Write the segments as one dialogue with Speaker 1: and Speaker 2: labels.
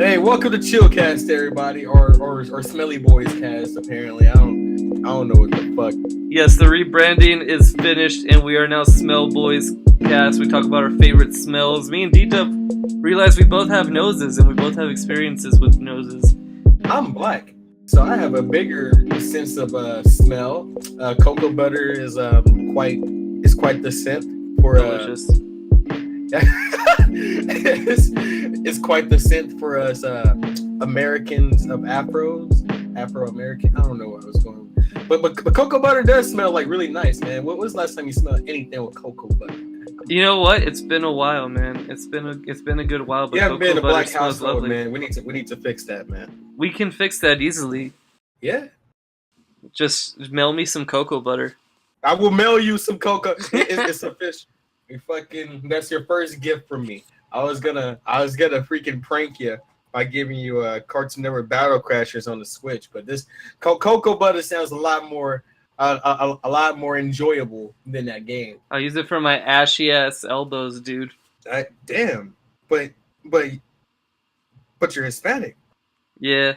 Speaker 1: Hey, welcome to Chillcast, everybody, or Smelly Boys Cast. Apparently, I don't know what the fuck.
Speaker 2: Yes, the rebranding is finished, and we are now Smell Boys Cast. We talk about our favorite smells. Me and D-Dub realized we both have noses, and we both have experiences with noses.
Speaker 1: I'm black, so I have a bigger sense of smell. Cocoa butter is quite the scent for
Speaker 2: Delicious.
Speaker 1: it's quite the scent for us Americans of Afro-American. I don't know what I was going with. But cocoa butter does smell like really nice, man. When was the last time you smelled anything with cocoa butter?
Speaker 2: You know what? It's been a while, man. It's been a good while. But
Speaker 1: you haven't been in a black household,
Speaker 2: lovely.
Speaker 1: man. We need to fix that, man.
Speaker 2: We can fix that easily.
Speaker 1: Yeah.
Speaker 2: Just mail me some cocoa butter.
Speaker 1: I will mail you some cocoa. It's official. That's your first gift from me. I was gonna freaking prank you by giving you a Cartoon Network Battle Crashers on the Switch, but this cocoa butter sounds a lot more enjoyable than that game.
Speaker 2: I'll use it for my ashy ass elbows, dude.
Speaker 1: Damn, but you're Hispanic.
Speaker 2: Yeah,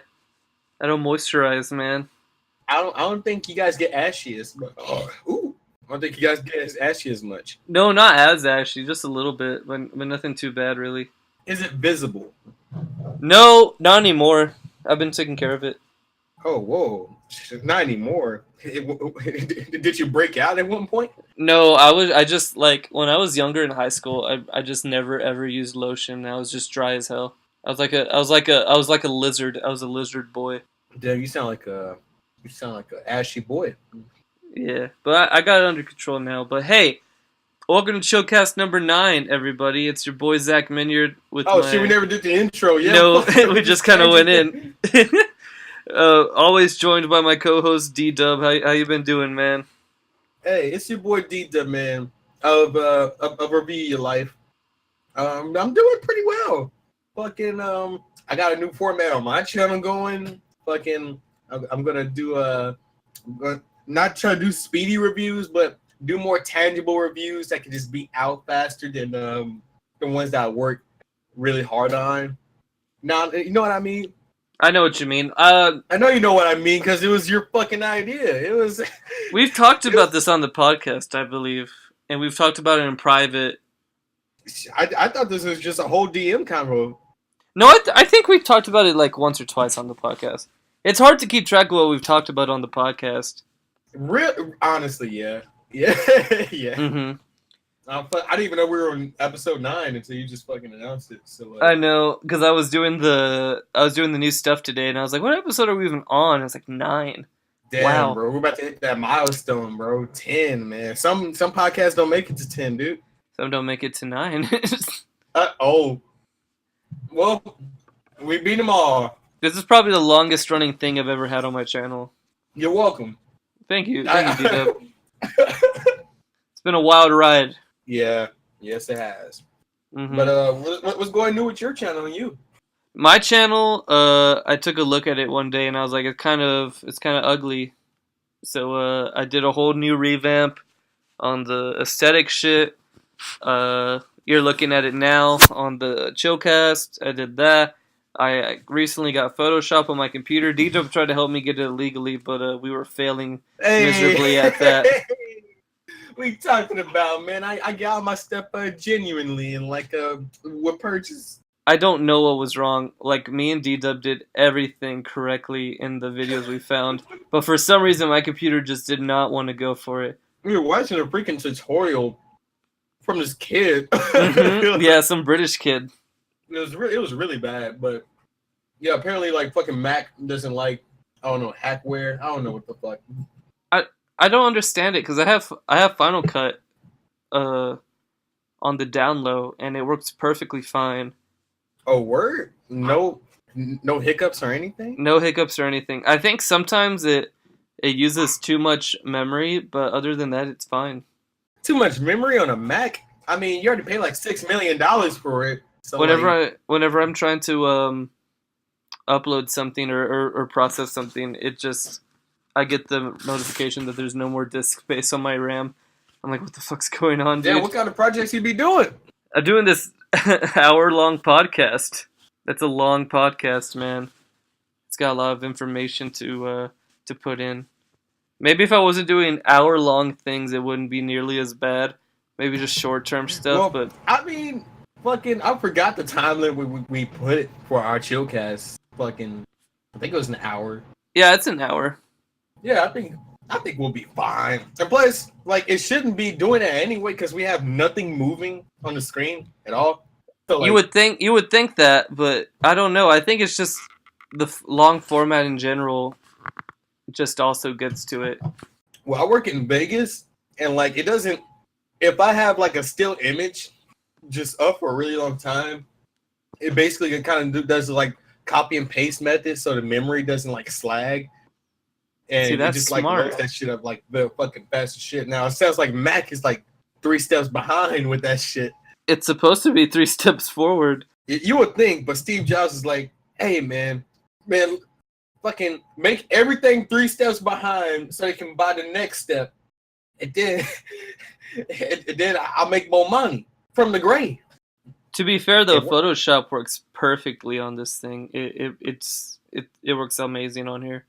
Speaker 2: I don't moisturize, man.
Speaker 1: I don't think you guys get ashy as much. I don't think you guys get as ashy as much.
Speaker 2: No, not as ashy, just a little bit, but nothing too bad, really.
Speaker 1: Is it visible?
Speaker 2: No, not anymore. I've been taking care of it.
Speaker 1: Oh, whoa. Not anymore. Did you break out at one point?
Speaker 2: No, I just, like, when I was younger in high school, I just never ever used lotion. I was just dry as hell. I was like a lizard. I was a lizard boy.
Speaker 1: Damn, you sound like an ashy boy.
Speaker 2: Yeah, but I got it under control now. But hey, welcome to Chillcast number 9, everybody. It's your boy Zach Minyard with
Speaker 1: shit, we never did the intro. Yeah,
Speaker 2: no, we just kind of went in. Always joined by my co-host D-Dub. How you been doing, man?
Speaker 1: Hey, it's your boy D-Dub, man. Of Review Your Life. I'm doing pretty well. Fucking I got a new format on my channel going. Fucking I'm gonna do not try to do speedy reviews, but do more tangible reviews that can just be out faster than the ones that I work really hard on. Now, you know what I mean?
Speaker 2: I know what you mean.
Speaker 1: I know you know what I mean because it was your fucking idea. It was.
Speaker 2: We've talked about this on the podcast, I believe, and we've talked about it in private.
Speaker 1: I thought this was just a whole DM convo.
Speaker 2: No, I think we've talked about it like once or twice on the podcast. It's hard to keep track of what we've talked about on the podcast.
Speaker 1: Honestly, yeah. Yeah.
Speaker 2: Mm-hmm.
Speaker 1: I didn't even know we were on episode 9 until you just fucking announced it. So
Speaker 2: I know, because I was doing the new stuff today, and I was like, "What episode are we even on?" I was like, 9.
Speaker 1: Damn,
Speaker 2: wow,
Speaker 1: bro, we're about to hit that milestone, bro. 10, man. Some podcasts don't make it to 10, dude.
Speaker 2: Some don't make it to 9.
Speaker 1: Well, we beat them all.
Speaker 2: This is probably the longest running thing I've ever had on my channel.
Speaker 1: You're welcome.
Speaker 2: Thank you, D-Dub. It's been a wild ride.
Speaker 1: Yeah, yes, it has.
Speaker 2: Mm-hmm.
Speaker 1: But what's going new with your channel and you?
Speaker 2: My channel, I took a look at it one day and I was like, it's kind of ugly. So I did a whole new revamp on the aesthetic shit. You're looking at it now on the Chillcast. I did that. I recently got Photoshop on my computer. D-Dub tried to help me get it illegally, but we were failing miserably at that.
Speaker 1: What you talking about, man? I got my stuff genuinely and with purchase.
Speaker 2: I don't know what was wrong. Like, me and D-Dub did everything correctly in the videos we found, but for some reason my computer just did not want to go for it.
Speaker 1: We were watching a freaking tutorial from this kid.
Speaker 2: Mm-hmm. Yeah, some British kid.
Speaker 1: It was really bad, but yeah, apparently like fucking Mac doesn't like, I don't know, hackware. I don't know what the fuck.
Speaker 2: I don't understand it because I have Final Cut on the down low and it works perfectly fine.
Speaker 1: Oh, word? No hiccups or anything?
Speaker 2: No hiccups or anything. I think sometimes it uses too much memory, but other than that, it's fine.
Speaker 1: Too much memory on a Mac? I mean, you already paid like $6 million for it. So
Speaker 2: whenever I'm trying to upload something or process something, I get the notification that there's no more disk space on my RAM. I'm like, what the fuck's going on, dude?
Speaker 1: Yeah, what kind of projects you be doing?
Speaker 2: I'm doing this hour-long podcast. That's a long podcast, man. It's got a lot of information to put in. Maybe if I wasn't doing hour-long things, it wouldn't be nearly as bad. Maybe just short-term stuff,
Speaker 1: Well,
Speaker 2: but
Speaker 1: I mean, fucking, I forgot the time limit we put for our Chillcast. Fucking, I think it was an hour.
Speaker 2: yeah, it's an hour.
Speaker 1: Yeah, I think we'll be fine. And plus, like, it shouldn't be doing that anyway because we have nothing moving on the screen at all. So, like,
Speaker 2: You would think that, but I don't know. I think it's just the long format in general just also gets to it.
Speaker 1: well, I work in Vegas, and like, it doesn't. If I have like a still image just up for a really long time, it basically kind of does like copy and paste method, so the memory doesn't like slag. And
Speaker 2: See,
Speaker 1: it
Speaker 2: that's
Speaker 1: just like
Speaker 2: smart.
Speaker 1: loads that shit up like the fucking fastest shit. Now it sounds like Mac is like 3 steps behind with that shit.
Speaker 2: It's supposed to be 3 steps forward.
Speaker 1: You would think, but Steve Jobs is like, hey man, fucking make everything 3 steps behind so they can buy the next step. And then, and then I'll make more money from the grave.
Speaker 2: To be fair, though,
Speaker 1: It works.
Speaker 2: Photoshop works perfectly on this thing. It works amazing on here.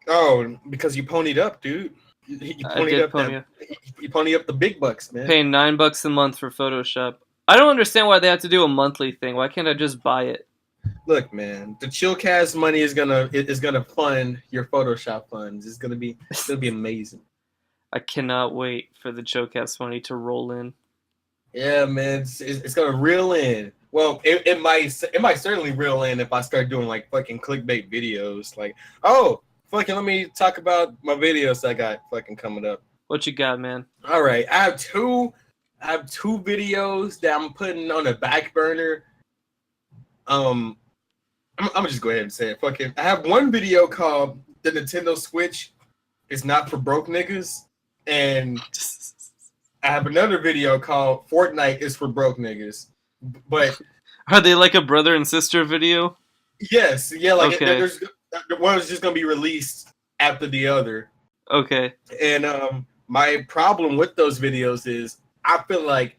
Speaker 1: Oh, because you ponied up, dude. You
Speaker 2: I
Speaker 1: ponied
Speaker 2: did
Speaker 1: up
Speaker 2: pony up.
Speaker 1: you pony up the big bucks, man.
Speaker 2: Paying $9 a month for Photoshop. I don't understand why they have to do a monthly thing. Why can't I just buy it?
Speaker 1: Look, man, the Chillcast money is gonna fund your Photoshop funds. It's gonna be amazing.
Speaker 2: I cannot wait for the Chillcast money to roll in.
Speaker 1: Yeah, man, it's gonna reel in. Well, it might certainly reel in if I start doing like fucking clickbait videos. Like, oh, fucking, let me talk about my videos I got fucking coming up.
Speaker 2: What you got, man?
Speaker 1: All right, I have two videos that I'm putting on the back burner. I'm gonna just go ahead and say it. Fucking, I have one video called "The Nintendo Switch is Not for Broke Niggas," and I have another video called "Fortnite is for Broke Niggas." But
Speaker 2: Are they like a brother and sister video?
Speaker 1: yes, yeah, like
Speaker 2: Okay.
Speaker 1: there's one is just gonna be released after the other.
Speaker 2: Okay.
Speaker 1: And my problem with those videos is I feel like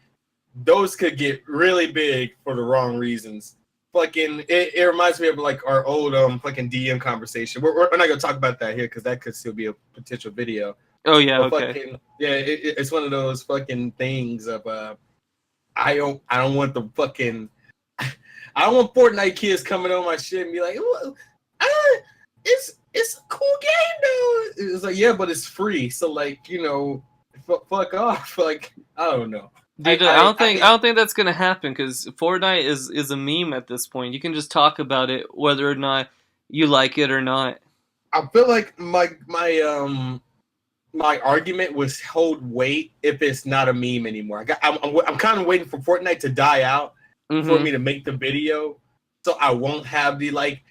Speaker 1: those could get really big for the wrong reasons. Fucking, it reminds me of like our old fucking DM conversation. We're not gonna talk about that here because that could still be a potential video.
Speaker 2: Oh yeah.
Speaker 1: But
Speaker 2: Okay.
Speaker 1: fucking, yeah, it's one of those fucking things of I don't want the fucking I don't want Fortnite kids coming on my shit and be like, well, it's a cool game though. It's like, yeah, but it's free, so like, you know, fuck off. Like, I don't know.
Speaker 2: Dude, I don't think that's gonna happen because Fortnite is a meme at this point. You can just talk about it whether or not you like it or not.
Speaker 1: I feel like my argument was hold weight if it's not a meme anymore. I'm kind of waiting for Fortnite to die out for me to make the video, so I won't have the like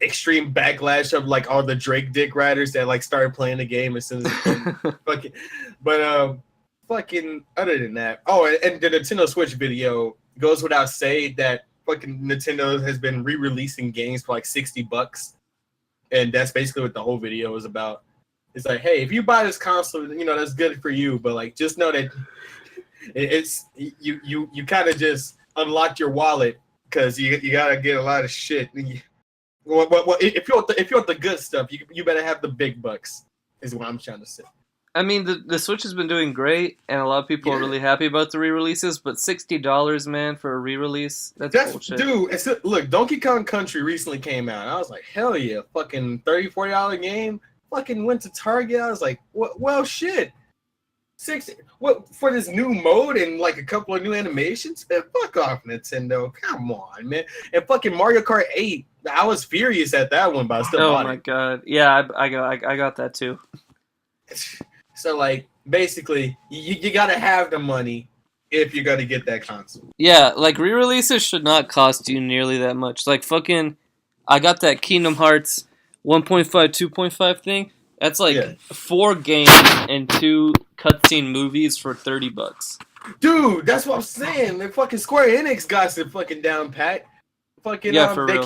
Speaker 1: extreme backlash of like all the Drake dick riders that like started playing the game as soon as it fucking. But fucking other than that, oh, and the Nintendo Switch video goes without saying that fucking Nintendo has been re-releasing games for like $60, and that's basically what the whole video is about. It's like, hey, if you buy this console, you know, that's good for you, but like just know that it's you kind of just unlocked your wallet because you gotta get a lot of shit. Well, if you want the good stuff, you better have the big bucks. Is what I'm trying to say.
Speaker 2: I mean, the Switch has been doing great, and a lot of people are really happy about the re-releases. But $60, man, for a re-release, that's bullshit.
Speaker 1: Dude, look, Donkey Kong Country recently came out. And I was like, hell yeah, fucking $30-$40 game. Fucking went to Target. I was like, well, shit. 60. What for this new mode and like a couple of new animations? Man, fuck off, Nintendo. Come on, man. And fucking Mario Kart 8. I was furious at that one, but I still bought it.
Speaker 2: Oh my god. Yeah, I got that too.
Speaker 1: So like basically you gotta have the money if you're gonna get that console.
Speaker 2: Yeah, like re-releases should not cost you nearly that much. Like fucking I got that Kingdom Hearts 1.5, 2.5 thing. That's like 4 games and 2 cutscene movies for $30.
Speaker 1: Dude, that's what I'm saying. The fucking Square Enix got it fucking down pat. Fucking
Speaker 2: for
Speaker 1: they
Speaker 2: real.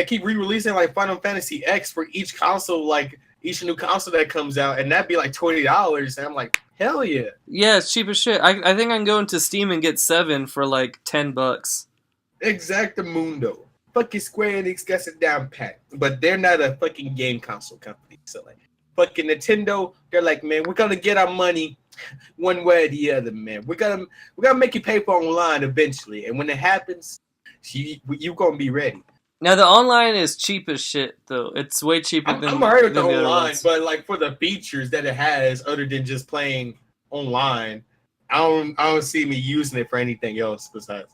Speaker 1: keep re-releasing like Final Fantasy X for each console, like each new console that comes out, and that'd be like $20. And I'm like, hell yeah.
Speaker 2: Yeah, it's cheap as shit. I think I can go into Steam and get 7 for like $10.
Speaker 1: Exactamundo. Fucking Square Enix gets it down pat, but they're not a fucking game console company. So like, fucking Nintendo, they're like, man, we're gonna get our money one way or the other, man. We're gonna make you pay for online eventually, and when it happens, you gonna be ready.
Speaker 2: Now the online is cheap as shit, though. It's way cheaper
Speaker 1: I'm alright with the
Speaker 2: other
Speaker 1: online,
Speaker 2: ones.
Speaker 1: but like for the features that it has, other than just playing online, I don't see me using it for anything else besides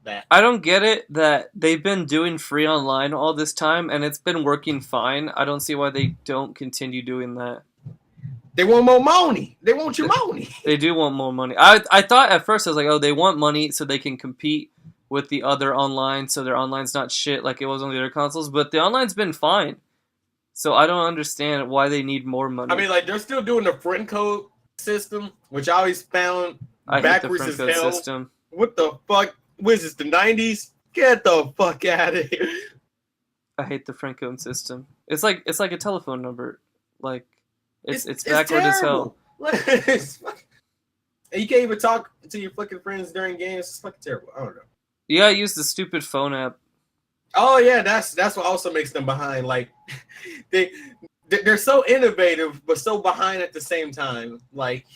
Speaker 1: that.
Speaker 2: I don't get it that they've been doing free online all this time and it's been working fine. I don't see why they don't continue doing that.
Speaker 1: They want more money. They want your money.
Speaker 2: They do want more money. I thought at first I was like, oh, they want money so they can compete with the other online, so their online's not shit like it was on the other consoles. But the online's been fine, so I don't understand why they need more money.
Speaker 1: I mean, like they're still doing the friend code system, which I always found
Speaker 2: I hate
Speaker 1: backwards
Speaker 2: the
Speaker 1: as
Speaker 2: friend code
Speaker 1: hell.
Speaker 2: system.
Speaker 1: What the fuck? What is this? The 90s? Get the fuck out of here!
Speaker 2: I hate the friend code system. It's like a telephone number. Like it's backward as hell.
Speaker 1: And you can't even talk to your fucking friends during games. It's fucking terrible. I don't know.
Speaker 2: You gotta use the stupid phone app.
Speaker 1: Oh yeah, that's what also makes them behind. Like they're so innovative but so behind at the same time. Like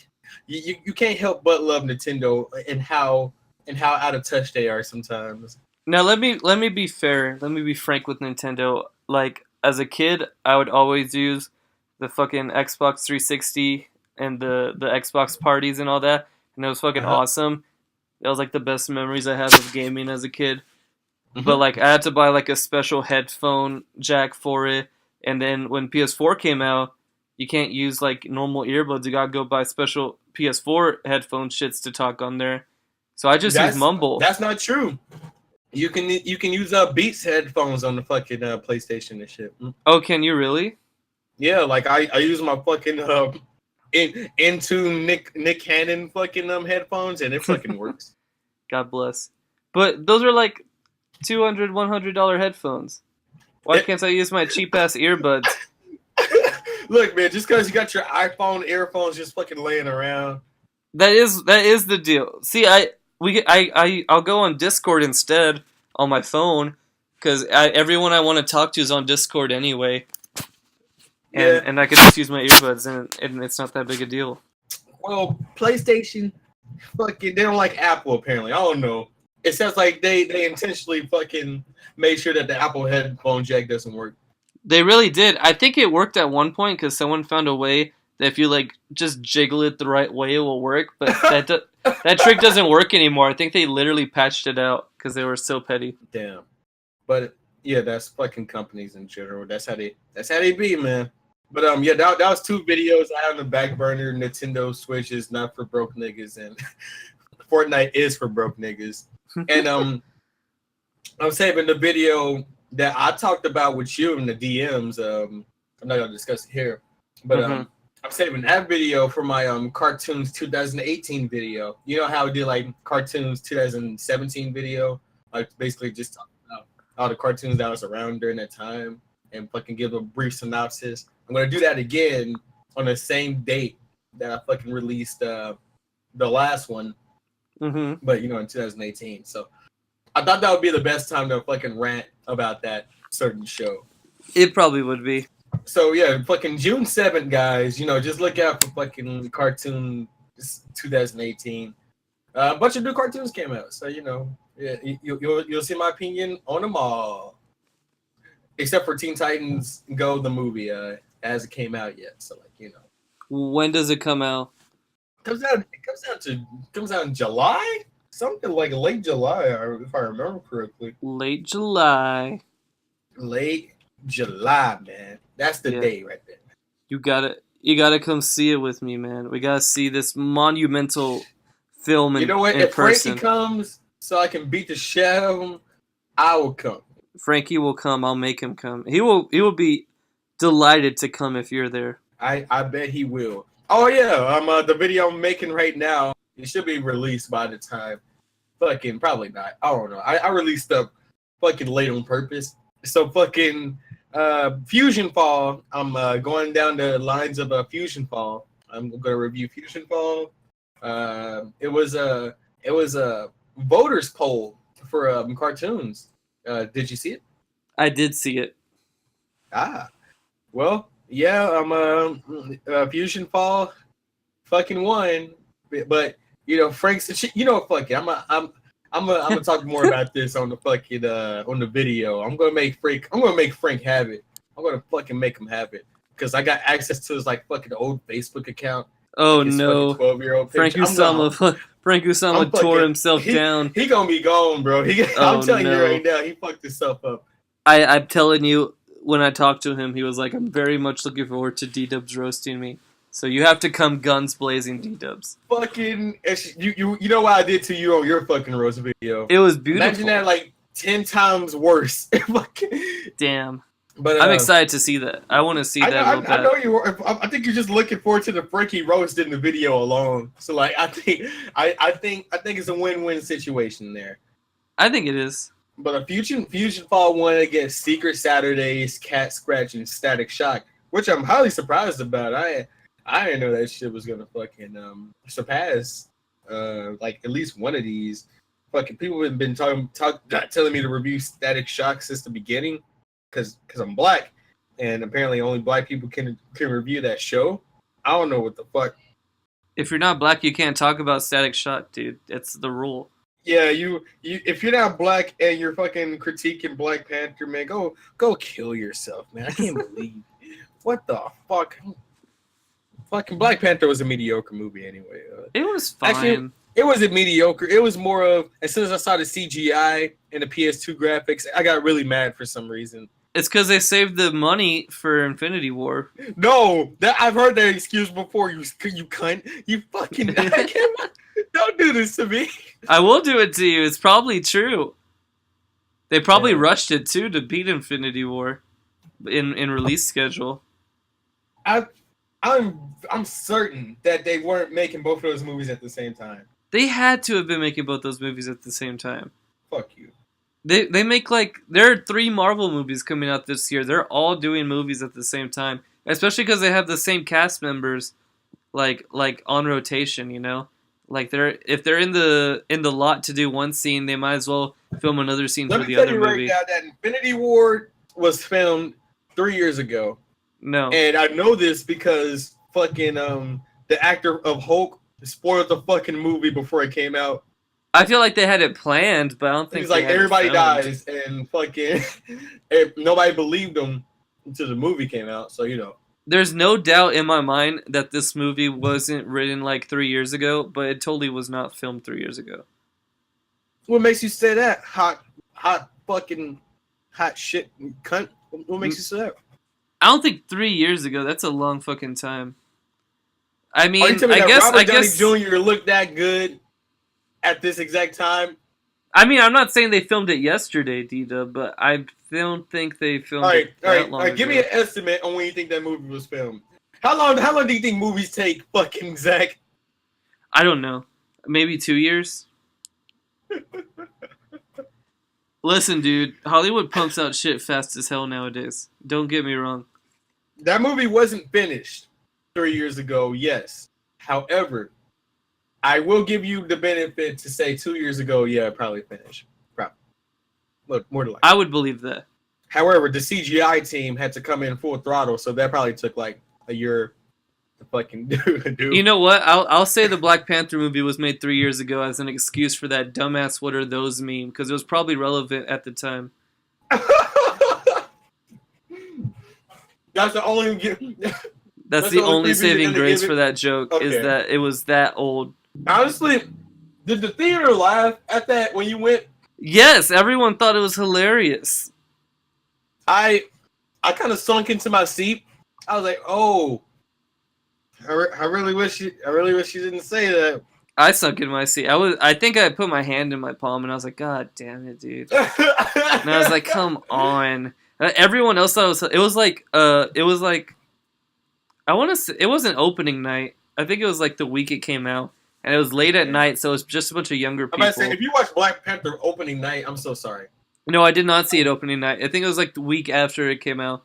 Speaker 1: you can't help but love Nintendo and how out of touch they are sometimes.
Speaker 2: Now let me be fair. Let me be frank with Nintendo. Like as a kid, I would always use the fucking Xbox 360 and the Xbox parties and all that, and it was fucking awesome. That was like the best memories I have of gaming as a kid. Mm-hmm. But like I had to buy like a special headphone jack for it, and then when PS4 came out, you can't use like normal earbuds. You gotta go buy special PS4 headphone shits to talk on there. So I just use Mumble.
Speaker 1: That's not true. You can use Beats headphones on the fucking PlayStation and shit.
Speaker 2: Oh, can you really?
Speaker 1: Yeah, like I use my fucking into Nick Cannon fucking headphones, and it fucking works.
Speaker 2: God bless. But those are like $200, $100 headphones. Why can't I use my cheap ass earbuds?
Speaker 1: Look, man, just because you got your iPhone earphones just fucking laying around.
Speaker 2: That is the deal. See, I'll go on Discord instead on my phone because everyone I want to talk to is on Discord anyway. And I could just use my earbuds, and it's not that big a deal.
Speaker 1: Well, PlayStation, fucking, they don't like Apple, apparently. I don't know. It sounds like they intentionally fucking made sure that the Apple headphone jack doesn't work.
Speaker 2: They really did. I think it worked at one point because someone found a way that if you like just jiggle it the right way, it will work. But that trick doesn't work anymore. I think they literally patched it out because they were so petty.
Speaker 1: Damn. But yeah, that's fucking companies in general. That's how they be, man. But yeah, that was two videos I have on the back burner. Nintendo Switch is not for broke niggas, and Fortnite is for broke niggas. And I'm saving the video that I talked about with you in the DMs. I'm not gonna discuss it here, but I'm saving that video for my cartoons 2018 video. You know how I did like cartoons 2017 video, like basically just talking about all the cartoons that was around during that time and fucking give a brief synopsis. I'm gonna do that again on the same date that I fucking released the last one, but in 2018. So I thought that would be the best time to fucking rant about that certain show.
Speaker 2: It probably would be.
Speaker 1: So yeah, fucking June 7th, guys. Just look out for fucking cartoon 2018. A bunch of new cartoons came out, so yeah, you'll see my opinion on them all, except for Teen Titans Go the movie. Hasn't came out yet, so
Speaker 2: When does it come out?
Speaker 1: It comes out in July, something like late July, if I remember correctly.
Speaker 2: Late July,
Speaker 1: man. That's the day right there.
Speaker 2: You gotta come see it with me, man. We gotta see this monumental film in person. You know what? If
Speaker 1: Frankie comes, so I can beat the shit out of him, I will come.
Speaker 2: Frankie will come. I'll make him come. He will be delighted to come if you're there.
Speaker 1: I bet he will. Oh yeah, the video I'm making right now, it should be released by the time. Fucking probably not. I don't know. I released stuff fucking late on purpose. So fucking Fusion Fall. I'm going down the lines of Fusion Fall. I'm gonna review Fusion Fall. It was a voters poll for cartoons. Did you see it?
Speaker 2: I did see it.
Speaker 1: Ah, well, yeah. Fusion Fall fucking won, but Frank's. Fuck it. I'm gonna talk more about this on the fucking on the video. I'm gonna make Frank have it. I'm gonna fucking make him have it because I got access to his like fucking old Facebook account.
Speaker 2: Oh
Speaker 1: His
Speaker 2: no,
Speaker 1: 12-year-old
Speaker 2: Frank Usama tore himself down.
Speaker 1: He gonna be gone, bro. I'm telling you right now, he fucked himself up. I'm
Speaker 2: telling you, when I talked to him, he was like, "I'm very much looking forward to D-Dubs roasting me. So you have to come guns blazing, D-Dubs."
Speaker 1: Fucking, you know what I did to you on your fucking roast video?
Speaker 2: It was beautiful.
Speaker 1: Imagine that like 10 times worse.
Speaker 2: Damn.
Speaker 1: But
Speaker 2: I'm excited to see that. I want to see that.
Speaker 1: I know you were. I think you're just looking forward to the Frankie roast in the video alone. So like, I think it's a win-win situation there.
Speaker 2: I think it is.
Speaker 1: But a Fusion Fall won against Secret Saturdays, Cat Scratch, and Static Shock, which I'm highly surprised about. I didn't know that shit was gonna fucking surpass like at least one of these. Fucking people have been telling me to review Static Shock since the beginning. Because I'm black, and apparently only black people can review that show. I don't know what the fuck.
Speaker 2: If you're not black, you can't talk about Static Shock, dude. It's the rule.
Speaker 1: Yeah, you if you're not black and you're fucking critiquing Black Panther, man, go kill yourself, man. I can't believe what the fuck. Fucking Black Panther was a mediocre movie anyway.
Speaker 2: It was fine.
Speaker 1: Actually, it wasn't mediocre. It was more of, as soon as I saw the CGI and the PS2 graphics, I got really mad for some reason.
Speaker 2: It's because they saved the money for Infinity War.
Speaker 1: No, I've heard that excuse before. You cunt. You fucking. Don't do this to me.
Speaker 2: I will do it to you. It's probably true. They probably rushed it too to beat Infinity War in release schedule.
Speaker 1: I'm certain that they weren't making both of those movies at the same time.
Speaker 2: They had to have been making both those movies at the same time.
Speaker 1: Fuck you.
Speaker 2: They make there are 3 Marvel movies coming out this year. They're all doing movies at the same time, especially because they have the same cast members, like on rotation. You know, like if they're in the lot to do one scene, they might as well film another scene for the other movie. Let me tell you right now
Speaker 1: that Infinity War was filmed 3 years ago.
Speaker 2: No,
Speaker 1: and I know this because fucking the actor of Hulk spoiled the fucking movie before it came out.
Speaker 2: I feel like they had it planned, but I don't think
Speaker 1: he's like everybody dies and fucking nobody believed him until the movie came out. So
Speaker 2: there's no doubt in my mind that this movie wasn't written like 3 years ago, but it totally was not filmed 3 years ago.
Speaker 1: What makes you say that? Hot shit cunt. What makes you say that?
Speaker 2: I don't think 3 years ago. That's a long fucking time. I mean,
Speaker 1: Are you telling me that Robert Downey Jr. looked that good at this exact time?
Speaker 2: I mean, I'm not saying they filmed it yesterday, D-Dub, but I don't think they filmed it that long ago.
Speaker 1: Give me an estimate on when you think that movie was filmed. How long do you think movies take, fucking Zach?
Speaker 2: I don't know. Maybe 2 years? Listen, dude, Hollywood pumps out shit fast as hell nowadays. Don't get me wrong.
Speaker 1: That movie wasn't finished 3 years ago, yes. However, I will give you the benefit to say 2 years ago, yeah, probably finished. Probably. Look, more than likely.
Speaker 2: I would believe that.
Speaker 1: However, the CGI team had to come in full throttle, so that probably took like a year to fucking do.
Speaker 2: You know what? I'll say the Black Panther movie was made 3 years ago as an excuse for that dumbass "what are those" meme, because it was probably relevant at the time.
Speaker 1: That's the only.
Speaker 2: That's the only saving grace for that joke, is that it was that old.
Speaker 1: Honestly, did the theater laugh at that when you went?
Speaker 2: Yes, everyone thought it was hilarious.
Speaker 1: I kind of sunk into my seat. I was like, "Oh, I really wish you didn't say that."
Speaker 2: I sunk in my seat. I think I put my hand in my palm and I was like, "God damn it, dude!" And I was like, "Come on." Everyone else thought it was like I want to say it wasn't opening night. I think it was like the week it came out, and it was late at night, so it was just a bunch of younger people.
Speaker 1: I'm about to say, if you watch Black Panther opening night, I'm so sorry.
Speaker 2: No, I did not see it opening night. I think it was like the week after it came out,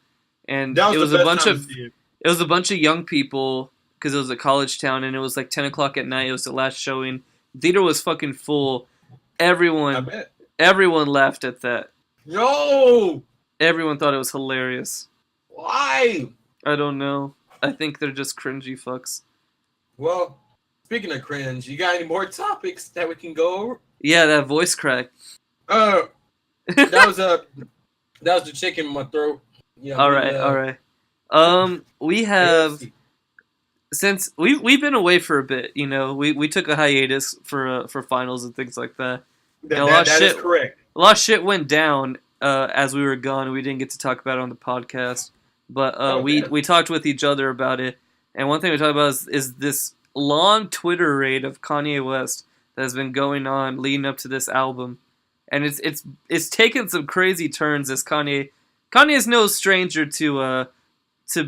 Speaker 2: and it was a bunch of young people because it was a college town, and it was like 10 o'clock at night. It was the last showing. Theater was fucking full. Everyone Everyone laughed at that.
Speaker 1: No!
Speaker 2: Everyone thought it was hilarious.
Speaker 1: Why?
Speaker 2: I don't know. I think they're just cringy fucks.
Speaker 1: Well, speaking of cringe, you got any more topics that we can go over?
Speaker 2: Yeah, that voice crack.
Speaker 1: That was the chicken in my throat. Yeah.
Speaker 2: All right. We have since we've been away for a bit. You know, we took a hiatus for finals and things like that.
Speaker 1: That is correct.
Speaker 2: A lot of shit went down as we were gone. We didn't get to talk about it on the podcast, but we talked with each other about it. And one thing we talked about is this long Twitter raid of Kanye West that has been going on leading up to this album, and it's taken some crazy turns. As Kanye is no stranger to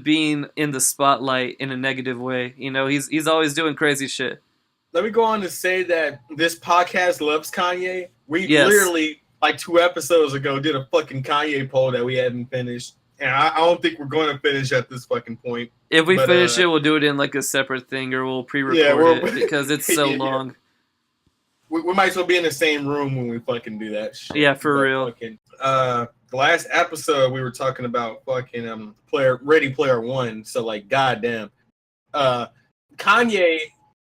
Speaker 2: being in the spotlight in a negative way. You know, he's always doing crazy shit.
Speaker 1: Let me go on to say that this podcast loves Kanye. We literally, like 2 episodes ago, did a fucking Kanye poll that we hadn't finished. And I don't think we're going to finish at this fucking point.
Speaker 2: If we finish it, we'll do it in like a separate thing, or we'll pre-record it because it's so long.
Speaker 1: We might as well be in the same room when we fucking do that shit.
Speaker 2: Yeah, for real.
Speaker 1: Fucking, the last episode we were talking about fucking Ready Player One. So like, goddamn, Kanye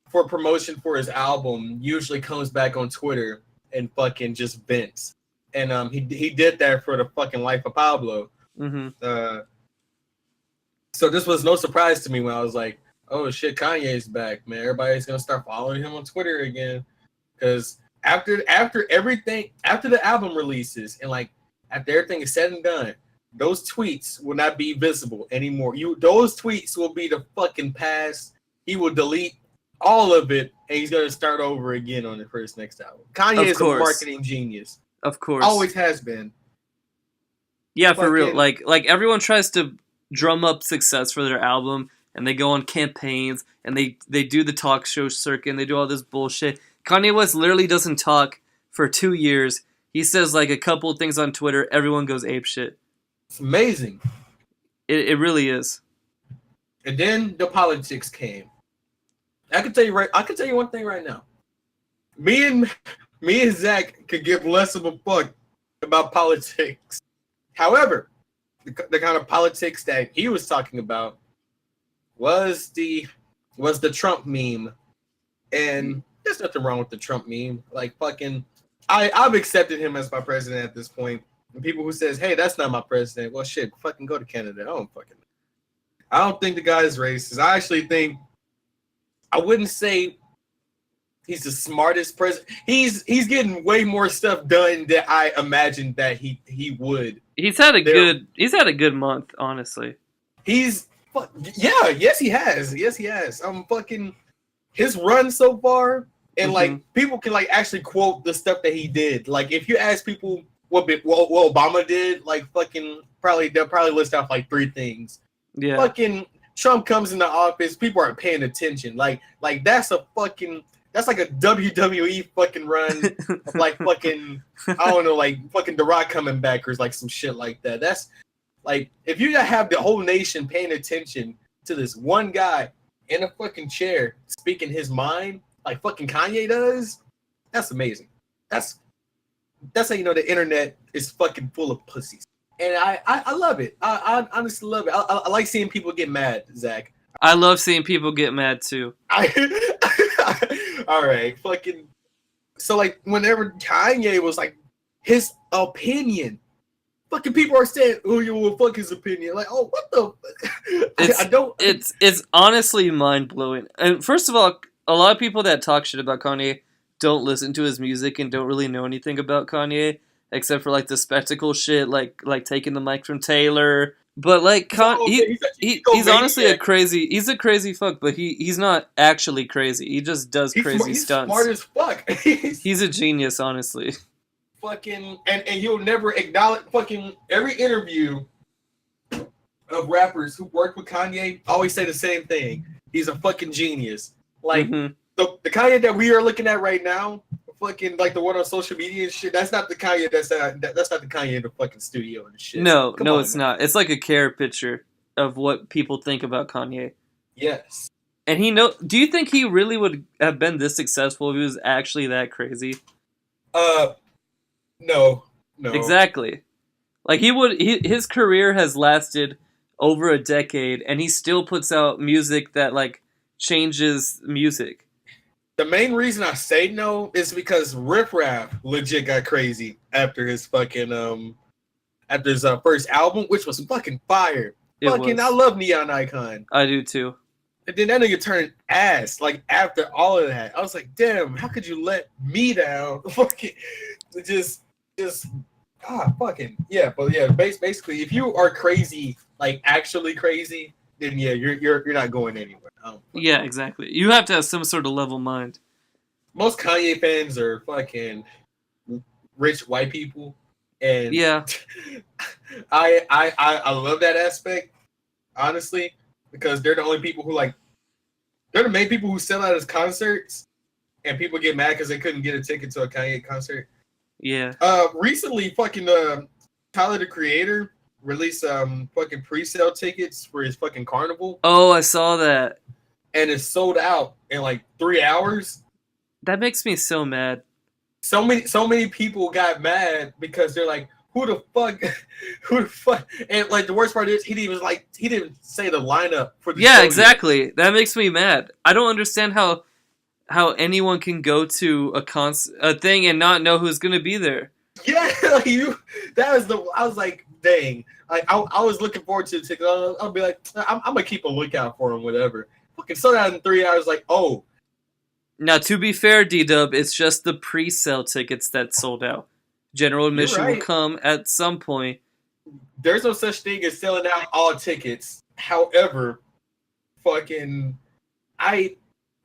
Speaker 1: for promotion for his album usually comes back on Twitter and fucking just vents. And he did that for the fucking Life of Pablo.
Speaker 2: Mm-hmm.
Speaker 1: So this was no surprise to me when I was like, oh shit, Kanye's back, man. Everybody's gonna start following him on Twitter again. Because after the album releases and like after everything is said and done, those tweets will not be visible anymore. Those tweets will be the fucking past. He will delete all of it and he's gonna start over again on his next album. Kanye is a marketing genius.
Speaker 2: Of course.
Speaker 1: Always has been.
Speaker 2: Yeah, for real. Like everyone tries to drum up success for their album, and they go on campaigns, and they do the talk show circuit, and they do all this bullshit. Kanye West literally doesn't talk for 2 years. He says like a couple of things on Twitter. Everyone goes apeshit.
Speaker 1: It's amazing.
Speaker 2: It really is.
Speaker 1: And then the politics came. I can tell you one thing right now. Me and Zach could give less of a fuck about politics. However, the kind of politics that he was talking about was the Trump meme. And there's nothing wrong with the Trump meme. Like fucking I've accepted him as my president at this point. And people who says, hey, that's not my president, well shit, fucking go to Canada. I don't think the guy is racist. I actually think I wouldn't say he's the smartest president. He's getting way more stuff done than I imagined that he would.
Speaker 2: He's had a good month, honestly.
Speaker 1: Yes, he has. Fucking his run so far, and like people can like actually quote the stuff that he did. Like if you ask people what Obama did, like fucking they'll probably list off like 3 things.
Speaker 2: Yeah.
Speaker 1: Fucking Trump comes into office, people aren't paying attention. Like that's like a WWE fucking run of like fucking, I don't know, like fucking The Rock coming back or like some shit like that. That's like, if you have the whole nation paying attention to this one guy in a fucking chair speaking his mind, like fucking Kanye does, that's amazing. That's how you know the internet is fucking full of pussies. And I love it. I honestly love it. I like seeing people get mad, Zach.
Speaker 2: I love seeing people get mad too.
Speaker 1: All right, fucking. So like, whenever Kanye was like his opinion, fucking people are saying, "Oh, you will fuck his opinion." Like, oh, what the? I don't.
Speaker 2: It's honestly mind blowing. And first of all, a lot of people that talk shit about Kanye don't listen to his music and don't really know anything about Kanye except for like the spectacle shit, like taking the mic from Taylor. But like, he's honestly a crazy fuck. But he's not actually crazy. He just does crazy stunts.
Speaker 1: Smart as fuck.
Speaker 2: He's a genius, honestly.
Speaker 1: Fucking and he'll never acknowledge fucking every interview of rappers who work with Kanye always say the same thing. He's a fucking genius. Like the Kanye that we are looking at right now, fucking like the one on social media and shit. That's not the Kanye. That's not the Kanye in the fucking studio and shit.
Speaker 2: No, it's not. It's like a caricature of what people think about Kanye.
Speaker 1: Yes.
Speaker 2: And do you think he really would have been this successful if he was actually that crazy?
Speaker 1: No, no.
Speaker 2: Exactly. Like his career has lasted over a decade, and he still puts out music that like changes music.
Speaker 1: The main reason I say no is because Riff Raff legit got crazy after his first album, which was fucking fire.
Speaker 2: It
Speaker 1: Fucking, I
Speaker 2: was.
Speaker 1: love Neon Icon.
Speaker 2: I do too.
Speaker 1: And then that nigga turned ass. Like after all of that, I was like, damn, how could you let me down? Fucking, just, fucking yeah. But yeah, basically, if you are crazy, like actually crazy, then yeah, you're not going anywhere.
Speaker 2: Yeah, exactly. You have to have some sort of level mind.
Speaker 1: Most Kanye fans are fucking rich white people, and
Speaker 2: Yeah.
Speaker 1: I love that aspect, honestly, because they're the only people who like they're the main people who sell out his concerts, and people get mad because they couldn't get a ticket to a Kanye concert.
Speaker 2: Yeah.
Speaker 1: Recently, fucking Tyler the Creator released fucking pre-sale tickets for his fucking carnival,
Speaker 2: Oh, I saw that.
Speaker 1: and it's sold out in like 3 hours.
Speaker 2: That makes me so mad.
Speaker 1: So many people got mad because they're like, who the fuck, and like the worst part is he didn't say the lineup for the
Speaker 2: Yeah,
Speaker 1: show
Speaker 2: exactly. That makes me mad. I don't understand how anyone can go to a thing and not know who's gonna be there.
Speaker 1: yet. Yeah, like I was like, dang, like I was looking forward to the ticket. I'll be like, I'm gonna keep a lookout for him, whatever. Fucking sold out in 3 hours. Like, oh,
Speaker 2: Now, to be fair, D-Dub, it's just the pre-sale tickets that sold out. General
Speaker 1: you're
Speaker 2: admission will
Speaker 1: right.
Speaker 2: come at some point.
Speaker 1: There's no such thing as selling out all tickets. However, fucking, I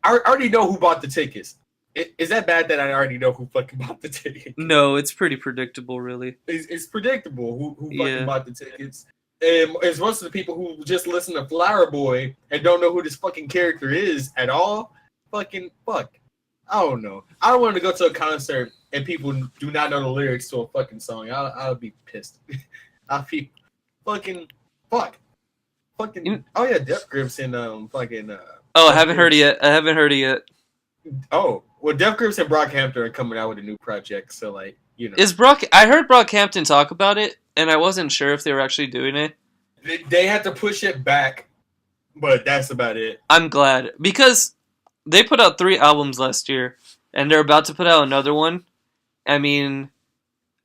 Speaker 1: already know who bought the tickets. Is that bad that I already know who fucking bought the ticket?
Speaker 2: No, it's pretty predictable, really.
Speaker 1: It's predictable who fucking
Speaker 2: Yeah.
Speaker 1: bought the tickets. And it's most of the people who just listen to Flower Boy and don't know who this fucking character is at all. Fucking fuck. I don't know. I don't want to go to a concert and people do not know the lyrics to a fucking song. I'll be pissed. I'll be fucking fuck. Fucking oh yeah, Death Grips and fucking
Speaker 2: Oh, I haven't heard it yet.
Speaker 1: Oh, well, Death Grips and Brockhampton are coming out with a new project, so like, you know.
Speaker 2: I heard Brockhampton talk about it, and I wasn't sure if they were actually doing it.
Speaker 1: They had to push it back, but that's about it.
Speaker 2: I'm glad, because they put out 3 albums last year, and they're about to put out another one. I mean,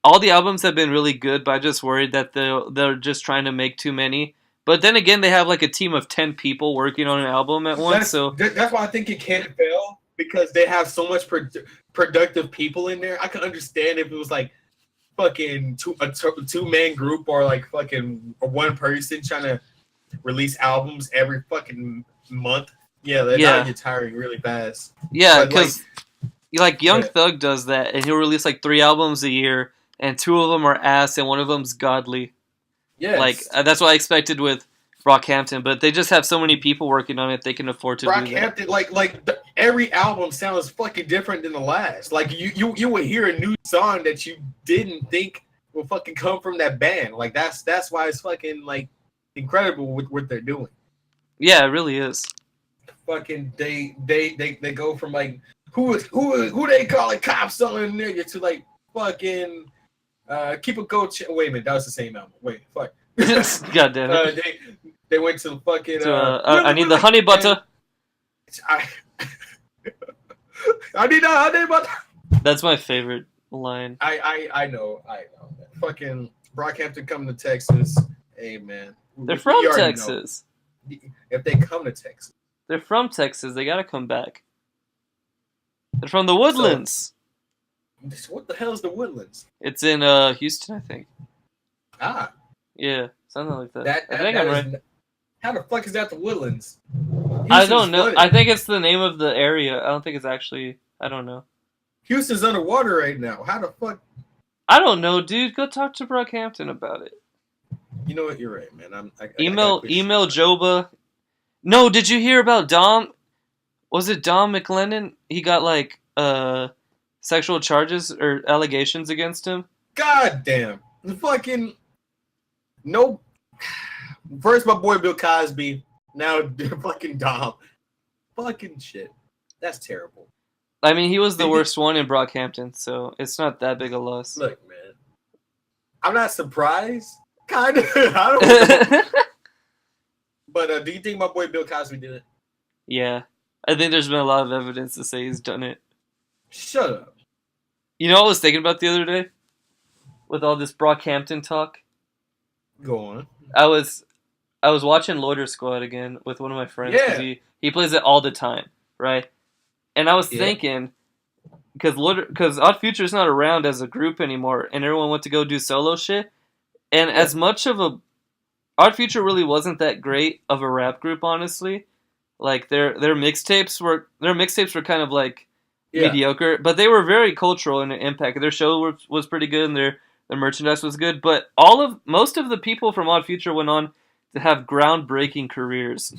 Speaker 2: all the albums have been really good, but I'm just worried that they're just trying to make too many. But then again, they have like a team of 10 people working on an album at once,
Speaker 1: That's why I think it can't fail, because they have so much productive people in there. I can understand if it was like fucking two-man group or like fucking one person trying to release albums every fucking month. Yeah, that would get tiring really fast.
Speaker 2: Yeah, because like Young Thug does that, and he'll release like 3 albums a year, and 2 of them are ass, and one of them's godly.
Speaker 1: Yeah,
Speaker 2: like that's what I expected with Brockhampton, but they just have so many people working on it, they can afford to do that.
Speaker 1: Brockhampton, every album sounds fucking different than the last. Like you would hear a new song that you didn't think will fucking come from that band. Like that's why it's fucking like incredible with what they're doing.
Speaker 2: Yeah, it really is.
Speaker 1: Fucking they go from like who they calling cops selling nigga to like fucking keep a coach. Wait a minute, that was the same album. Wait, fuck.
Speaker 2: God damn it.
Speaker 1: They went to fucking.
Speaker 2: I need the honey butter.
Speaker 1: I need the honey butter.
Speaker 2: That's my favorite line.
Speaker 1: I know. Fucking Brockhampton coming to Texas. Hey man,
Speaker 2: they're from Texas.
Speaker 1: Know. If they come to Texas,
Speaker 2: they're from Texas. They gotta come back. They're from the Woodlands.
Speaker 1: So, what the hell is the Woodlands?
Speaker 2: It's in Houston, I think.
Speaker 1: Ah.
Speaker 2: Yeah, something like that. I think
Speaker 1: I'm right. How the fuck is that the Woodlands? Houston's
Speaker 2: I don't know.
Speaker 1: flooded.
Speaker 2: I think it's the name of the area. I don't think it's actually. I don't know.
Speaker 1: Houston's underwater right now. How the fuck?
Speaker 2: I don't know, dude. Go talk to Brockhampton about it.
Speaker 1: You know what? You're right, man.
Speaker 2: Email Joba. No, did you hear about Dom? Was it Dom McLennan? He got like sexual charges or allegations against him.
Speaker 1: God damn. The fucking no. First, my boy Bill Cosby. Now, fucking Dom. Fucking shit. That's terrible.
Speaker 2: I mean, he was the worst one in Brockhampton, so it's not that big a loss.
Speaker 1: Look, man, I'm not surprised. Kind of. I don't know. But do you think my boy Bill Cosby did it?
Speaker 2: Yeah. I think there's been a lot of evidence to say he's done it.
Speaker 1: Shut up.
Speaker 2: You know what I was thinking about the other day? With all this Brockhampton talk?
Speaker 1: Go on.
Speaker 2: I was watching Loader Squad again with one of my friends.
Speaker 1: Yeah.
Speaker 2: He plays it all the time, right? And I was thinking, because Odd Future's not around as a group anymore, and everyone went to go do solo shit. And as much of a Odd Future really wasn't that great of a rap group, honestly. Like their mixtapes were kind of like mediocre, but they were very cultural in impact. Their show was pretty good, and their merchandise was good. But most of the people from Odd Future went on to have groundbreaking careers.